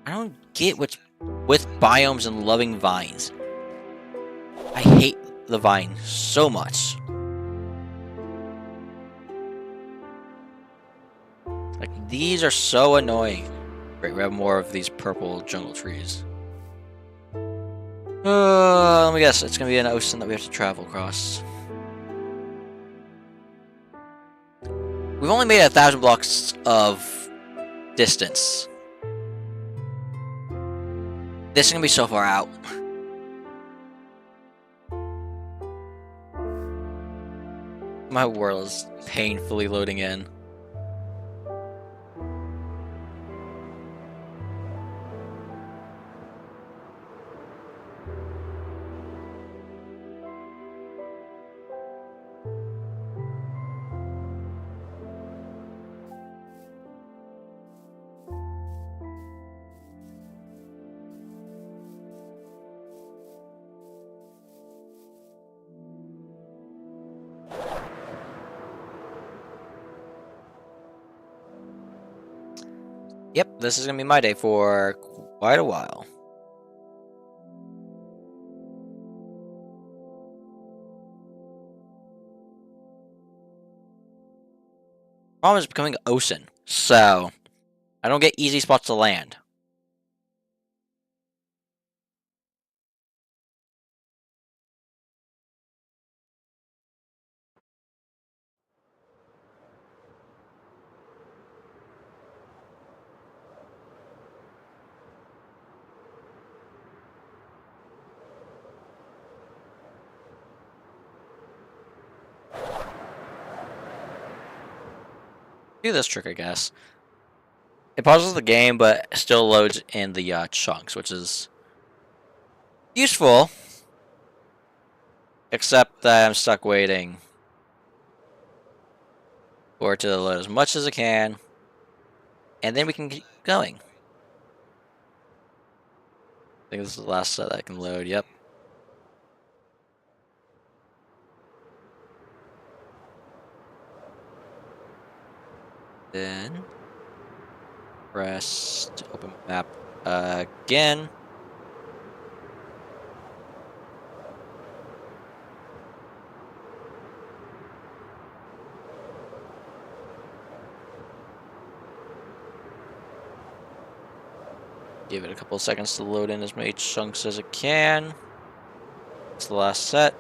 S1: I don't get what's with biomes and loving vines. I hate the vine so much. Like, these are so annoying. Great, we have more of these purple jungle trees. Let me guess, it's gonna be an ocean that we have to travel across. We've only made 1,000 blocks of distance. This is gonna be so far out. My world is painfully loading in. Yep, this is gonna be my day for quite a while. Problem is becoming ocean, so I don't get easy spots to land. Do this trick, I guess. It pauses the game, but still loads in the chunks, which is useful. Except that I'm stuck waiting for it to load as much as it can, and then we can keep going. I think this is the last set that I can load. Yep. Then press to open map again. Give it a couple of seconds to load in as many chunks as it can. It's the last set.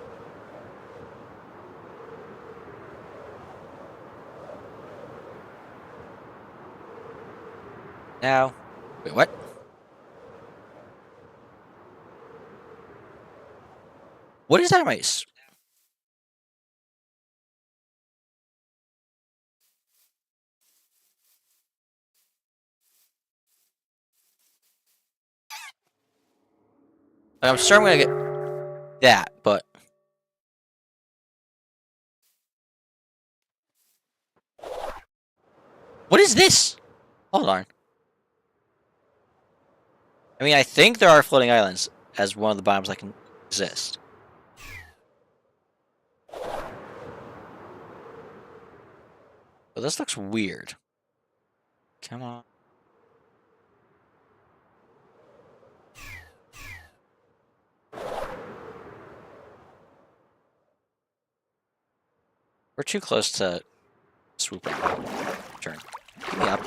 S1: Now, wait, what? What is that mice? I'm sure I'm gonna get that, but what is this? Hold on. I mean, I think there are floating islands as one of the biomes that can exist. But this looks weird. Come on. We're too close to swooping. Turn. Give me up.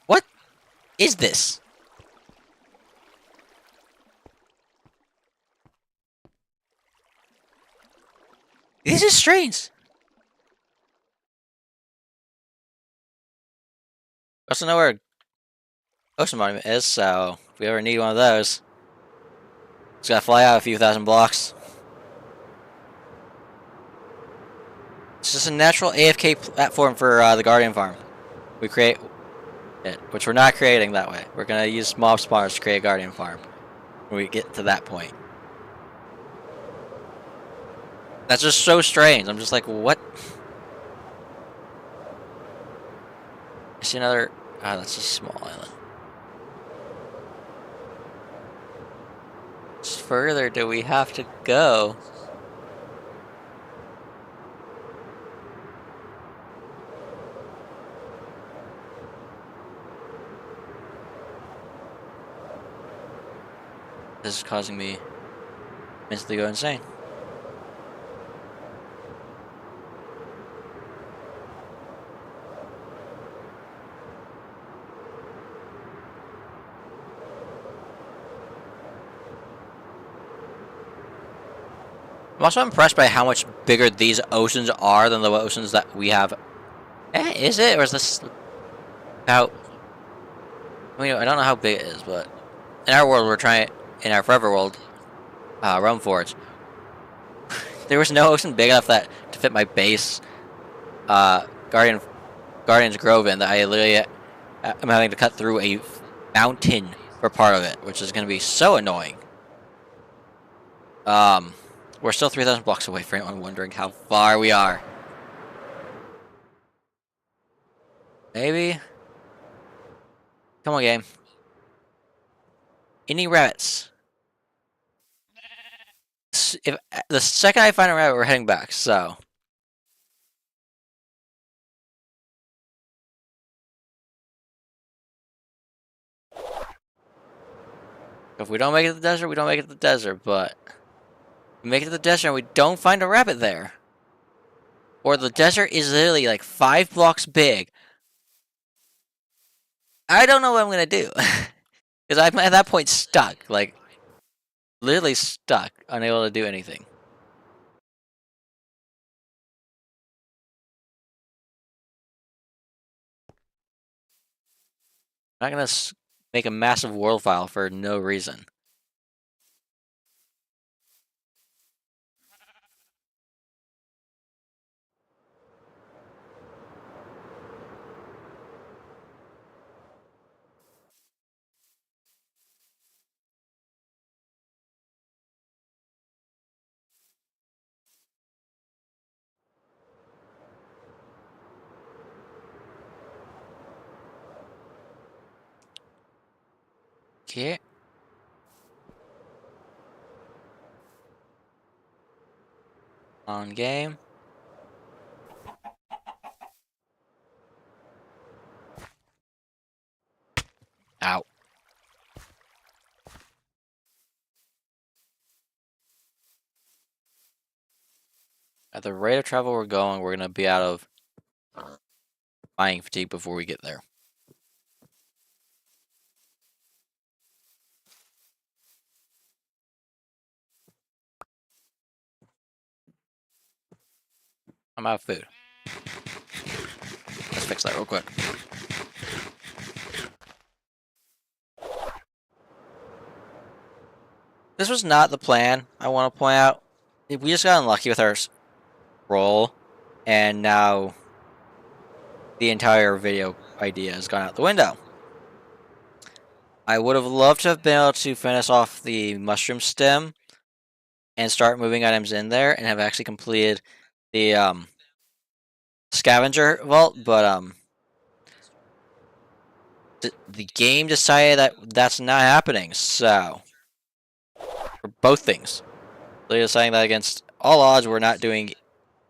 S1: What is this? This is strange. I also know where a ocean monument is, so if we ever need one of those, just gotta fly out a few thousand blocks. It's just a natural AFK platform for the Guardian Farm. We create it, which we're not creating that way. We're gonna use mob spawners to create a Guardian Farm when we get to that point. That's just so strange. I'm just like, what? I see another. Ah, that's a small island. How much further do we have to go? This is causing me mentally go insane. I'm also impressed by how much bigger these oceans are than the oceans that we have. Is it? Or is this about... I mean, I don't know how big it is, but... In our world, we're trying... In our forever world, Realm Forge, there was no ocean big enough that to fit my base, Guardian's Grove in, that I literally am having to cut through a mountain for part of it, which is going to be so annoying. We're still 3,000 blocks away for anyone wondering how far we are. Maybe? Come on, game. Any rabbits? If the second I find a rabbit, we're heading back, so... If we don't make it to the desert, we don't make it to the desert, but... We make it to the desert and we don't find a rabbit there. Or the desert is literally like 5 blocks big. I don't know what I'm gonna do. Because I'm at that point stuck. Like, literally stuck, unable to do anything. I'm not gonna make a massive world file for no reason. shit. On game. Ow. At the rate of travel we're going, we're gonna be out of mining fatigue before we get there. I'm out of food. Let's fix that real quick. This was not the plan, I want to point out. We just got unlucky with our roll, and now the entire video idea has gone out the window. I would have loved to have been able to finish off the mushroom stem and start moving items in there and have actually completed the Scavenger Vault, but the game decided that that's not happening, so for both things. They're deciding that against all odds we're not doing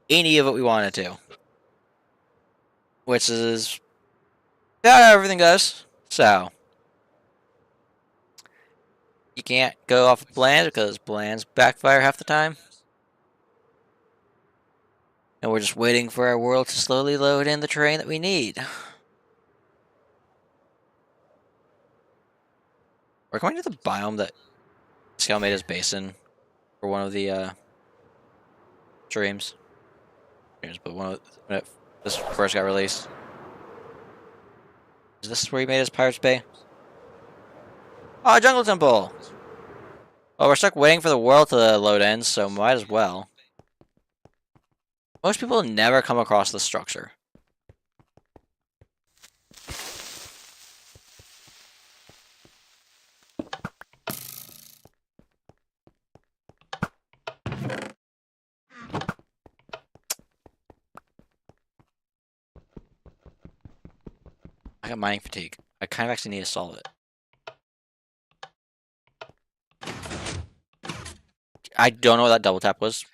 S1: any of what we wanted to. Which is how everything goes. So you can't go off of plans because plans backfire half the time. And we're just waiting for our world to slowly load in the terrain that we need. We're going to the biome that Scale made his basin for one of the streams. But when this first got released. Is this where he made his Pirate's Bay? Oh, Jungle Temple! Well, we're stuck waiting for the world to load in, so might as well. Most people never come across this structure. I got mining fatigue. I kind of actually need to solve it. I don't know what that double tap was.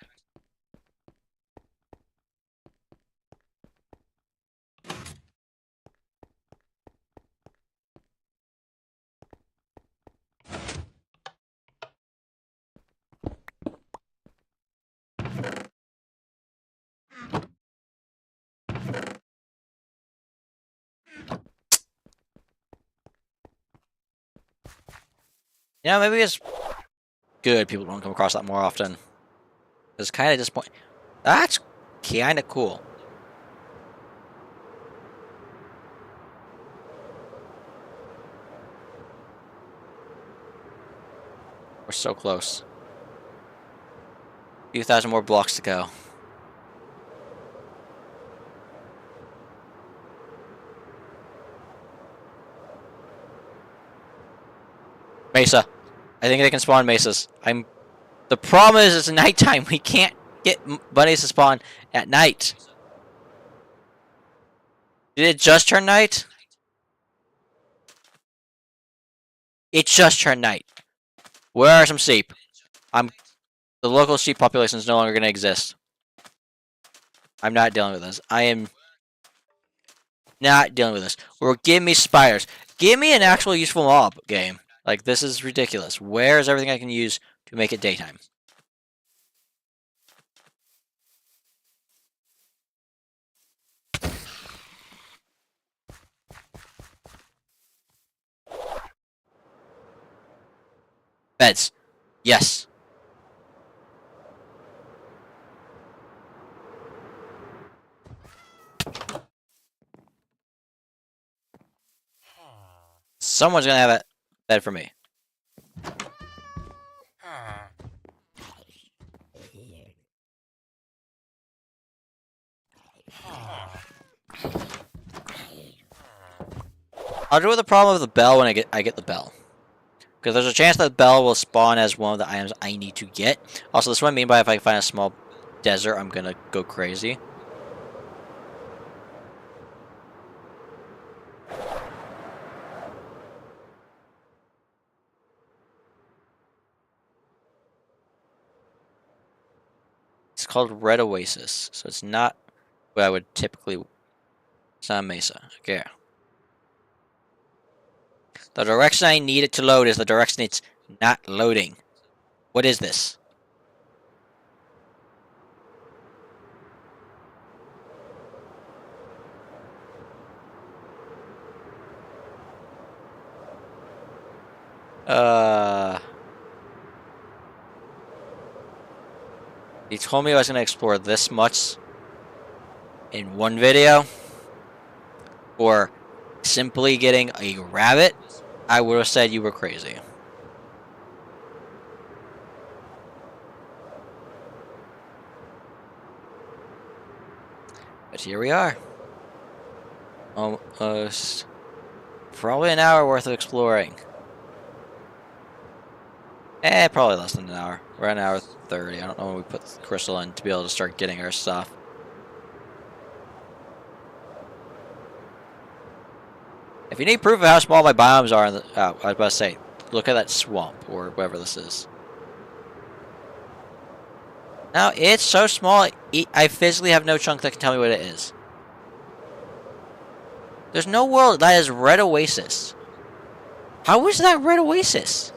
S1: Yeah, maybe it's good people don't come across that more often. It's kind of disappointing. That's kind of cool. We're so close. A few thousand more blocks to go. Mesa. I think they can spawn mesas. The problem is it's nighttime. We can't get bunnies to spawn at night. Did it just turn night? It just turned night. Where are some sheep? The local sheep population is no longer going to exist. I'm not dealing with this. I am not dealing with this. Or give me spiders. Give me an actual useful mob game. Like, this is ridiculous. Where is everything I can use to make it daytime? Beds. Yes. Someone's gonna have a bed for me. I'll deal with the problem of the bell when I get the bell. Because there's a chance that the bell will spawn as one of the items I need to get. Also, this is what I mean by if I find a small desert, I'm gonna go crazy. called Red Oasis, so it's not what I would typically. It's not a mesa. Okay. The direction I need it to load is the direction it's not loading. What is this? He told me I was going to explore this much in one video, or simply getting a rabbit. I would have said you were crazy. But here we are. Almost. Probably an hour worth of exploring. Probably less than an hour. We're at an hour 30. I don't know when we put the crystal in to be able to start getting our stuff. If you need proof of how small my biomes are, I was about to say, look at that swamp, or whatever this is. Now, it's so small, I physically have no chunk that can tell me what it is. There's no world that is Red Oasis. How is that Red Oasis?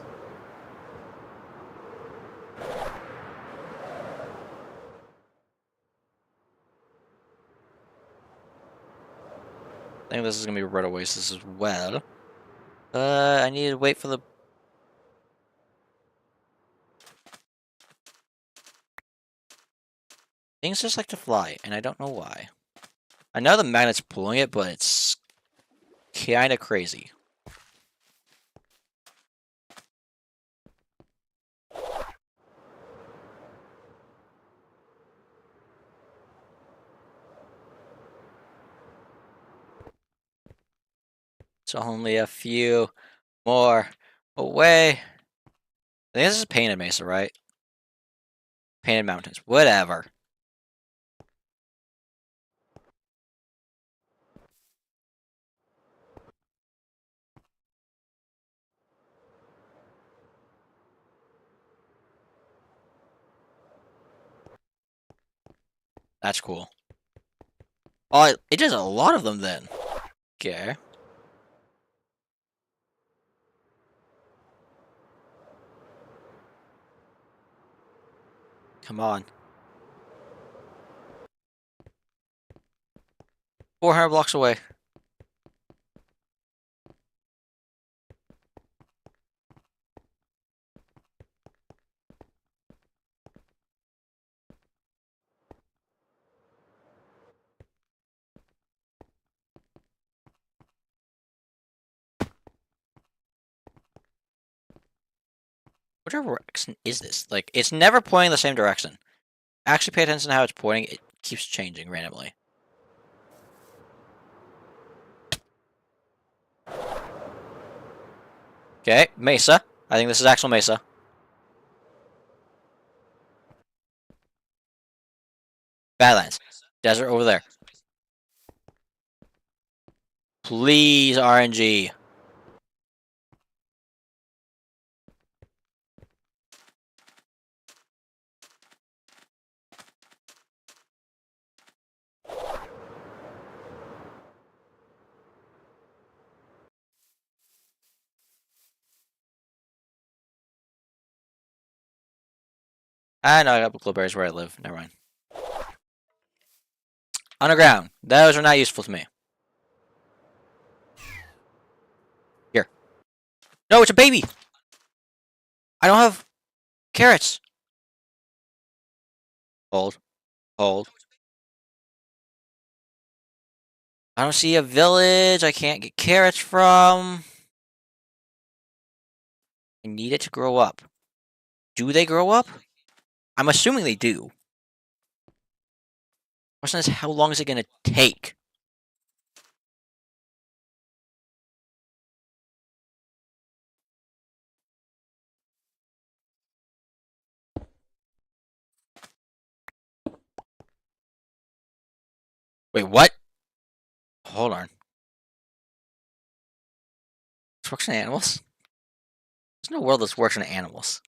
S1: I think this is going to be Red Oasis as well. I need to wait for the... Things just like to fly, and I don't know why. I know the magnet's pulling it, but it's kind of crazy. It's only a few more away. I think this is Painted Mesa, right? Painted Mountains. Whatever. That's cool. Oh, it does a lot of them then. Okay. Come on. 400 blocks away. What direction is this? Like, it's never pointing the same direction. Actually pay attention to how it's pointing. It keeps changing randomly. Okay, Mesa. I think this is actual Mesa. Badlands. Desert over there. Please, RNG. Ah, no, I got blueberries where I live. Never mind. Underground. Those are not useful to me. Here. No, it's a baby! I don't have carrots. Hold. Hold. I don't see a village I can't get carrots from. I need it to grow up. Do they grow up? I'm assuming they do. Question is, how long is it going to take? Wait, what? Hold on. This works on animals? There's no world that works on animals.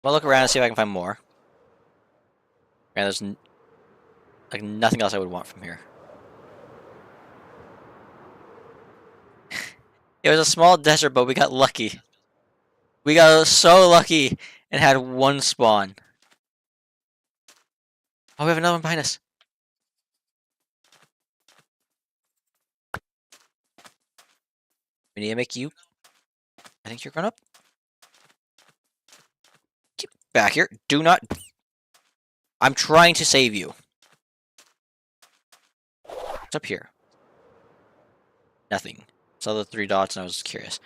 S1: I'll look around and see if I can find more. And there's like nothing else I would want from here. It was a small desert, but we got lucky. We got so lucky and had one spawn. Oh, we have another one behind us. We need to make you. I think you're grown up. Get back here. Do not. I'm trying to save you. What's up here? Nothing. Saw the 3 dots and I was curious.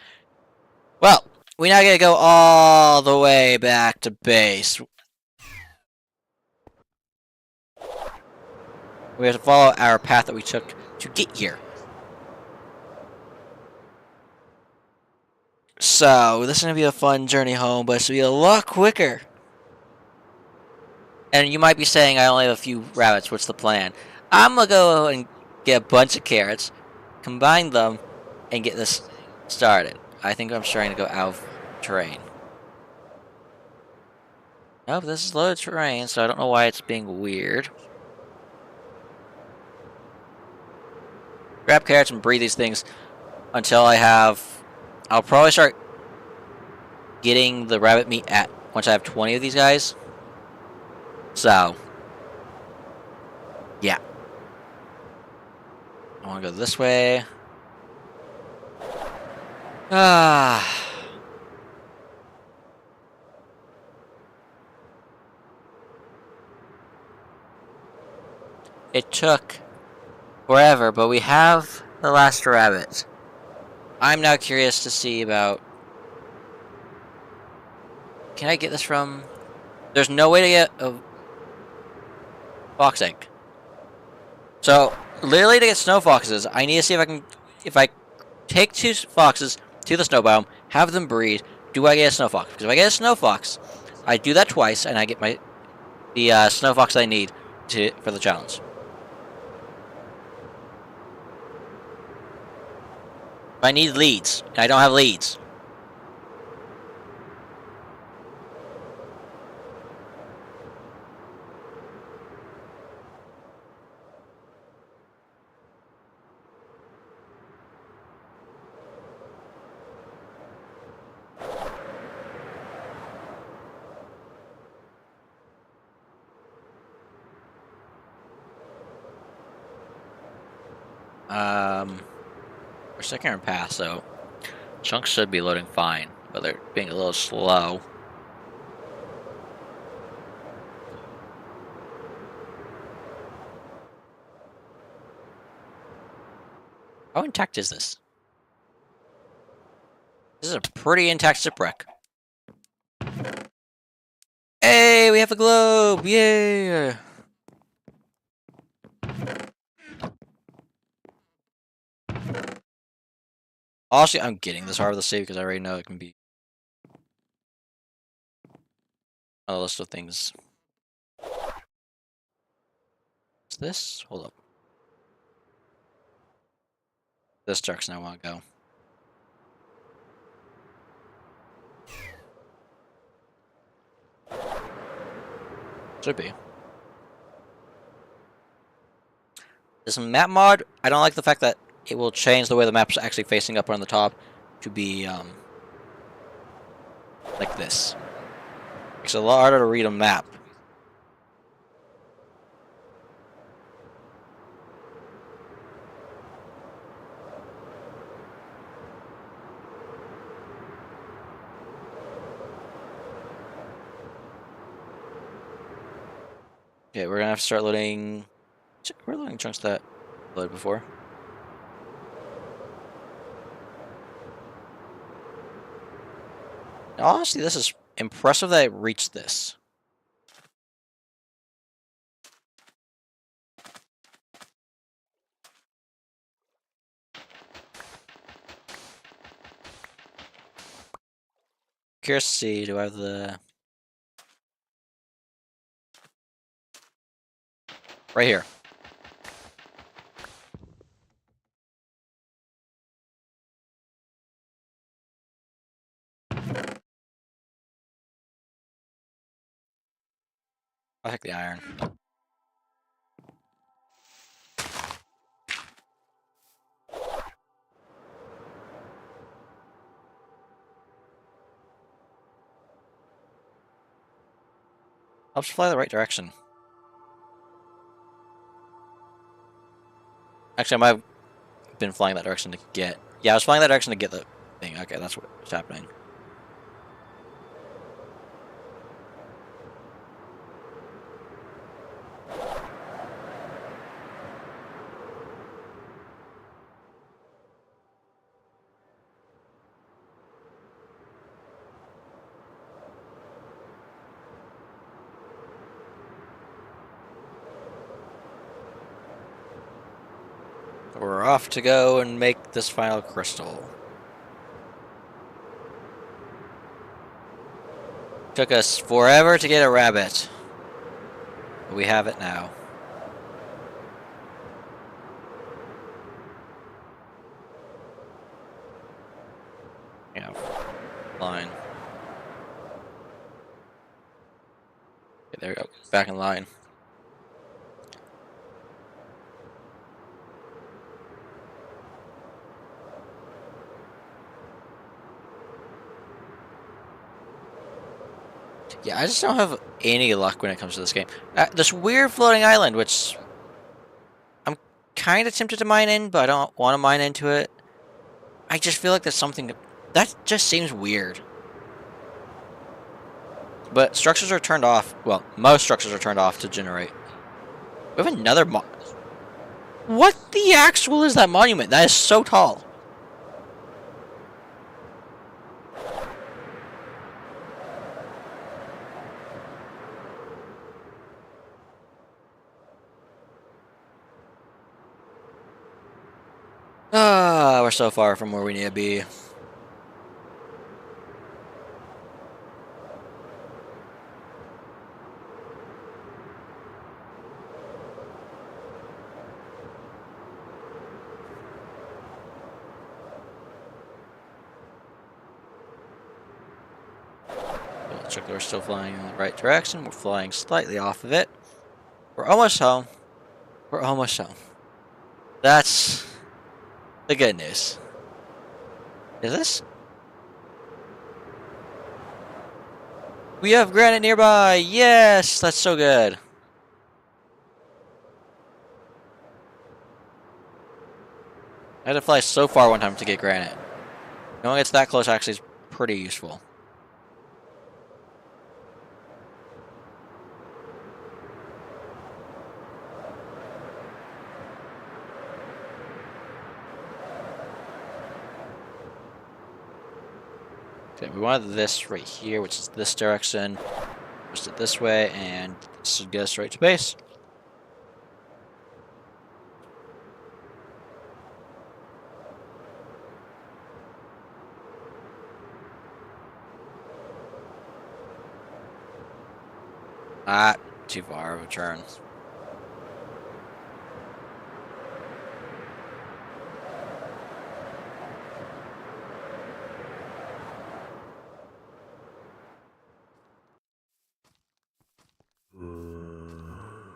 S1: Well, we now gotta go all the way back to base. We have to follow our path that we took to get here. So, this is going to be a fun journey home, but it's going to be a lot quicker. And you might be saying, I only have a few rabbits, what's the plan? I'm going to go and get a bunch of carrots, combine them, and get this started. I think I'm starting to go out of terrain. Nope, this is loaded terrain, so I don't know why it's being weird. Grab carrots and breed these things until I have... I'll probably start getting the rabbit meat at once I have 20 of these guys. So, yeah. I want to go this way. It took forever, but we have the last rabbit. I'm now curious to see about... Can I get this from... There's no way to get a fox egg. So, literally to get snow foxes, I need to see if I can... If I take 2 foxes to the snow biome, have them breed, do I get a snow fox? Because if I get a snow fox, I do that twice, and I get the snow fox I need for the challenge. I need leads, and I don't have leads. We're second on path, so chunks should be loading fine, but they're being a little slow. How intact is this? This is a pretty intact shipwreck. Hey, we have a globe! Yay! Honestly, I'm getting this Harvest Save because I already know it can be on the list of things. What's this? Hold up. This direction I want to go. Should be. This map mod, I don't like the fact that it will change the way the map's actually facing up on the top to be like this. It's a lot harder to read a map. Okay, we're gonna have to start loading. We're loading chunks that loaded before. Now, honestly, this is impressive that it reached this. Curious to see, do I have the... Right here. I'll take the iron. Helps fly the right direction. Actually, I might have been flying that direction to get... Yeah, I was flying that direction to get the thing. Okay, that's what's happening. We're off to go and make this final crystal. Took us forever to get a rabbit. But we have it now. Yeah, line. Okay, there we go. Back in line. Yeah, I just don't have any luck when it comes to this game. This weird floating island, which I'm kind of tempted to mine in, but I don't want to mine into it. I just feel like there's something that just seems weird. But structures are turned off. Well, most structures are turned off to generate. We have another What the actual is that monument? That is so tall. Ah, we're so far from where we need to be. Looks like we're still flying in the right direction. We're flying slightly off of it. We're almost home. We're almost home. That's the good news. Is this? We have granite nearby! Yes! That's so good. I had to fly so far one time to get granite. Knowing it's that close actually is pretty useful. Okay, we wanted this right here, which is this direction. Push it this way, and this should get us right to base. Ah, too far of a turn.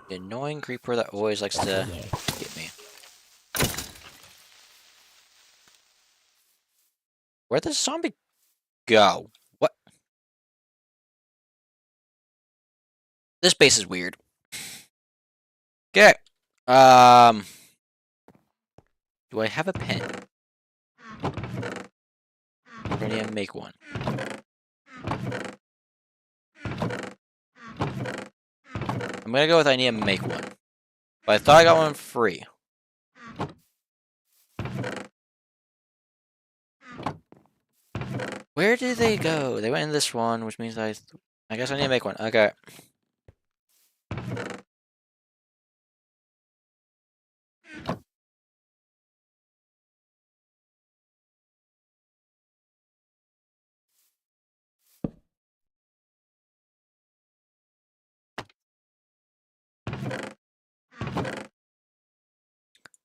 S1: The annoying creeper that always likes to get me. Where'd the zombie go? What? This base is weird. Okay. Do I have a pen? I need to make one. I'm gonna go with I need to make one. But I thought I got one free. Where did they go? They went in this one, which means I guess I need to make one. Okay.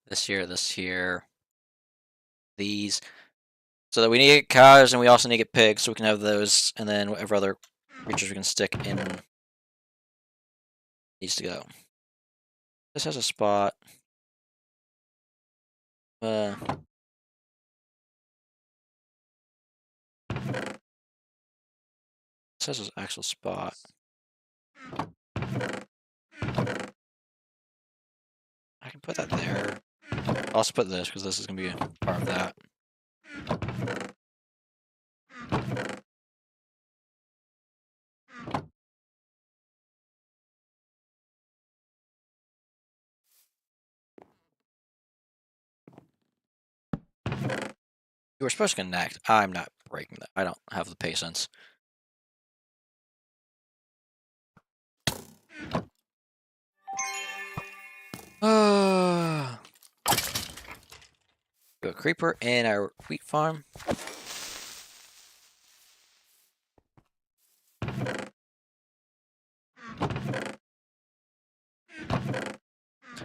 S1: This here, these. So that we need to get cows and we also need to get pigs so we can have those, and then whatever other creatures we can stick in needs to go. This has a spot. This has an actual spot. I can put that there. I'll also put this because this is gonna be a part of that. You were supposed to connect. I'm not breaking that. I don't have the patience. Do a creeper in our wheat farm.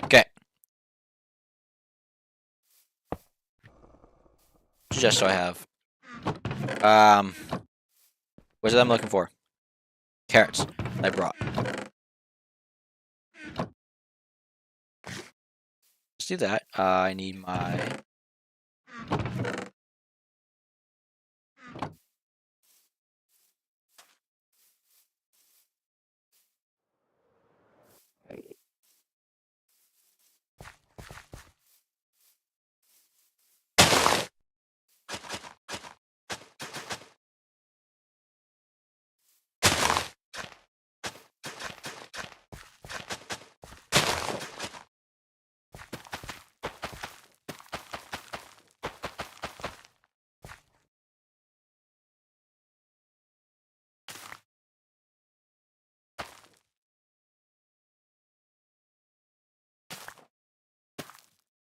S1: Okay. Just so I have. What's that I'm looking for? Carrots. I brought. Let's do that. I need my.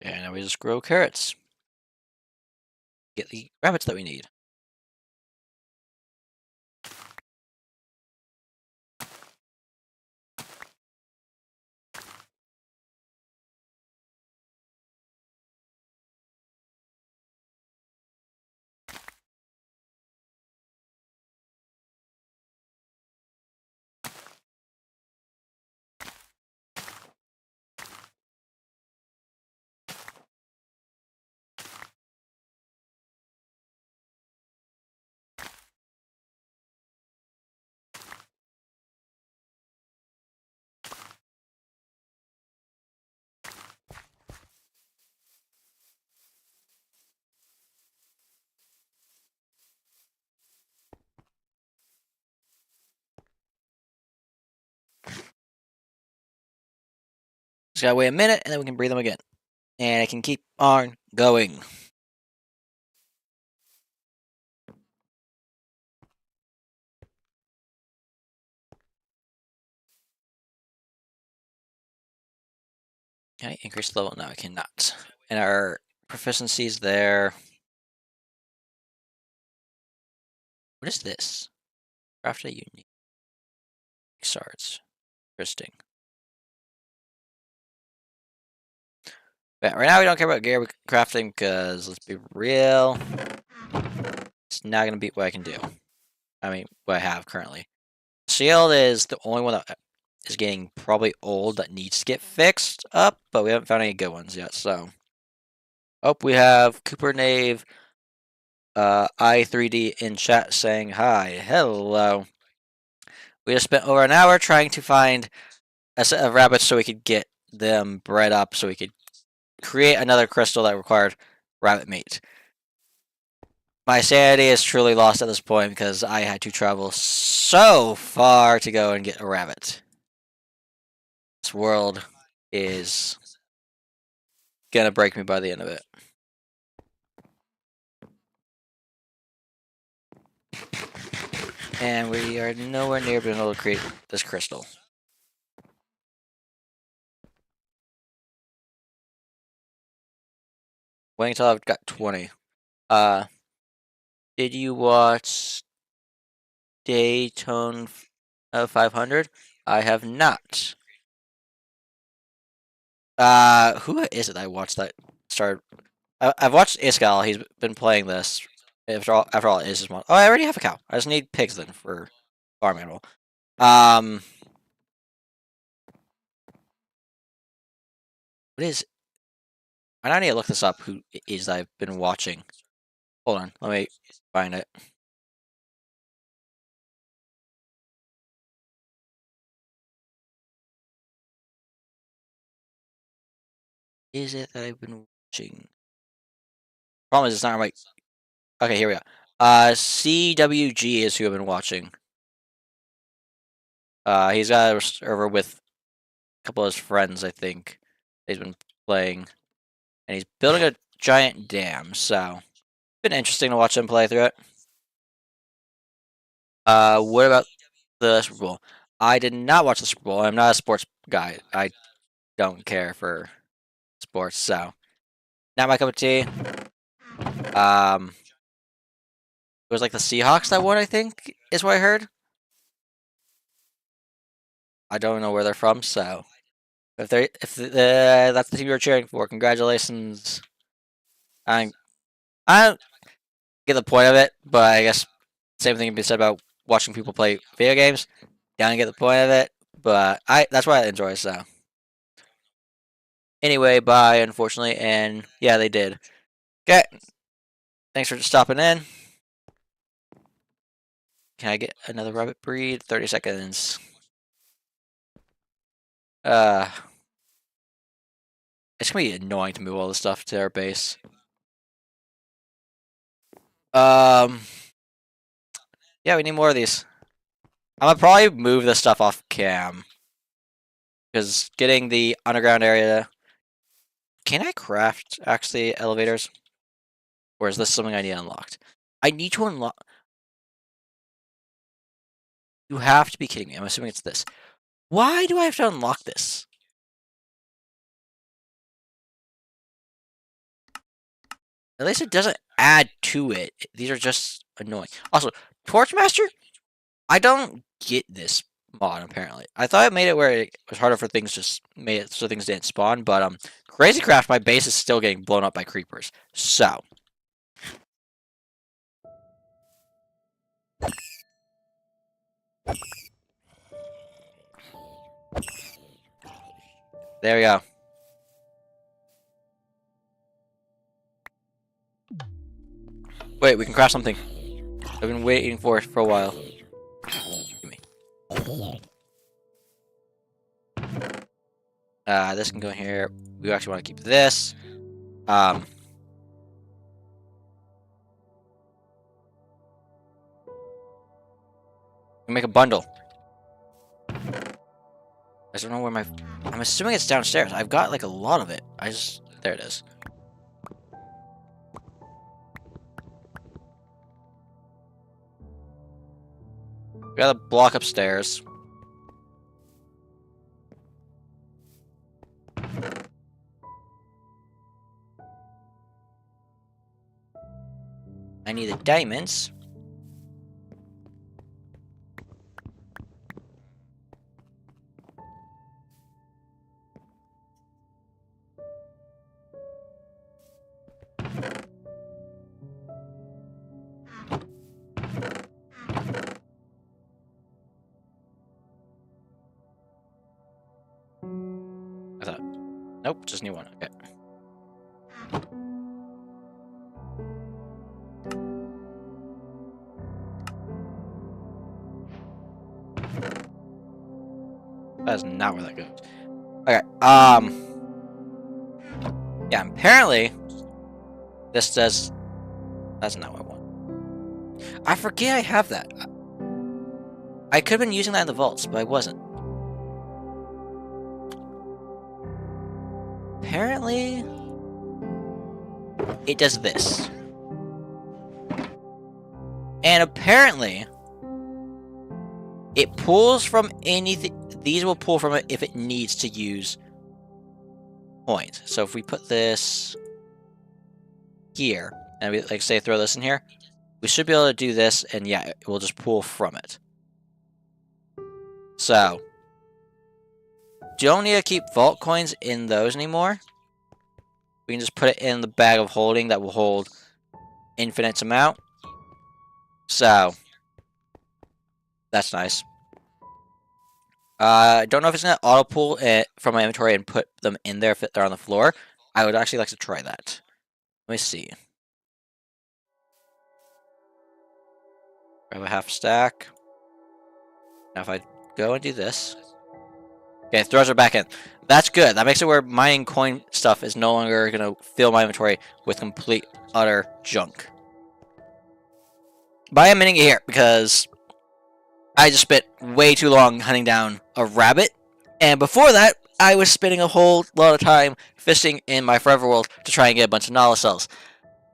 S1: Yeah, now we just grow carrots. Get the rabbits that we need. Just gotta wait a minute and then we can breed them again. And it can keep on going. Can I increase the level? No, I cannot. And our proficiency is there. What is this? Craft a unique shards. Interesting. Yeah, right now we don't care about gear crafting because let's be real, it's not gonna beat what I can do. I mean, what I have currently. Shield is the only one that is getting probably old that needs to get fixed up, but we haven't found any good ones yet. So, oh, we have Cooper Nave, I3D in chat saying hi, hello. We just spent over an hour trying to find a set of rabbits so we could get them bred up, so we could create another crystal that required rabbit meat. My sanity is truly lost at this point because I had to travel so far to go and get a rabbit. This world is gonna break me by the end of it. And we are nowhere near being able to create this crystal. Waiting until I've got 20. Did you watch Daytona 500? I have not. Who is it I watched that started? I've watched Iskal. He's been playing this. After all, it is his one. Oh, I already have a cow. I just need pigs then for farm animal. What is... I need to look this up, who it is that I've been watching. Hold on, let me find it. Is it that I've been watching? Problem is, it's not right. Okay, here we go. CWG is who I've been watching. He's got a server with a couple of his friends, I think. He's been playing, and he's building a giant dam. So, it's been interesting to watch him play through it. What about the Super Bowl? I did not watch the Super Bowl. I'm not a sports guy. I don't care for sports, so not my cup of tea. It was like the Seahawks that won, I think, is what I heard. I don't know where they're from, so if that's the team you're cheering for, congratulations. I don't get the point of it, but I guess same thing can be said about watching people play video games. Don't get the point of it, but that's what I enjoy. So anyway, bye. Unfortunately, and yeah, they did. Okay, thanks for stopping in. Can I get another rabbit breed? 30 seconds. It's gonna be annoying to move all this stuff to our base. Yeah, we need more of these. I'm gonna probably move this stuff off cam. Because getting the underground area... Can I craft, actually, elevators? Or is this something I need unlocked? I need to unlock... You have to be kidding me. I'm assuming it's this. Why do I have to unlock this? At least it doesn't add to it. These are just annoying. Also, Torchmaster? I don't get this mod, apparently. I thought it made it where it was harder for things, just made it so things didn't spawn, but Crazycraft, my base is still getting blown up by creepers. So. There we go. Wait, we can craft something. I've been waiting for it for a while. Give me. This can go in here. We actually want to keep this. We make a bundle. I just don't know where my... I'm assuming it's downstairs. I've got like a lot of it. There it is. We got a block upstairs. I need the diamonds. I thought... Nope, just need one. Okay. That's not where that goes. Okay, yeah, apparently... This does... That's not what I want. I forget I have that. I could have been using that in the vaults, but I wasn't. Apparently... It does this. And apparently... It pulls from anything... These will pull from it if it needs to use coins. So if we put this here, and we, like, say, throw this in here, we should be able to do this, and yeah, it will just pull from it. So, don't need to keep vault coins in those anymore. We can just put it in the bag of holding that will hold infinite amount. So, that's nice. I don't know if it's gonna auto pull it from my inventory and put them in there if they're on the floor. I would actually like to try that. Let me see. Grab a half stack. Now if I go and do this. Okay, throws are back in. That's good. That makes it where mining coin stuff is no longer gonna fill my inventory with complete, utter junk. But I am mining it here because I just spent way too long hunting down a rabbit. And before that, I was spending a whole lot of time fishing in my forever world to try and get a bunch of Nala cells.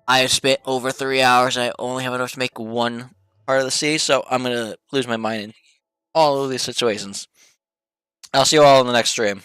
S1: I have spent over 3 hours and I only have enough to make one part of the sea, so I'm going to lose my mind in all of these situations. I'll see you all in the next stream.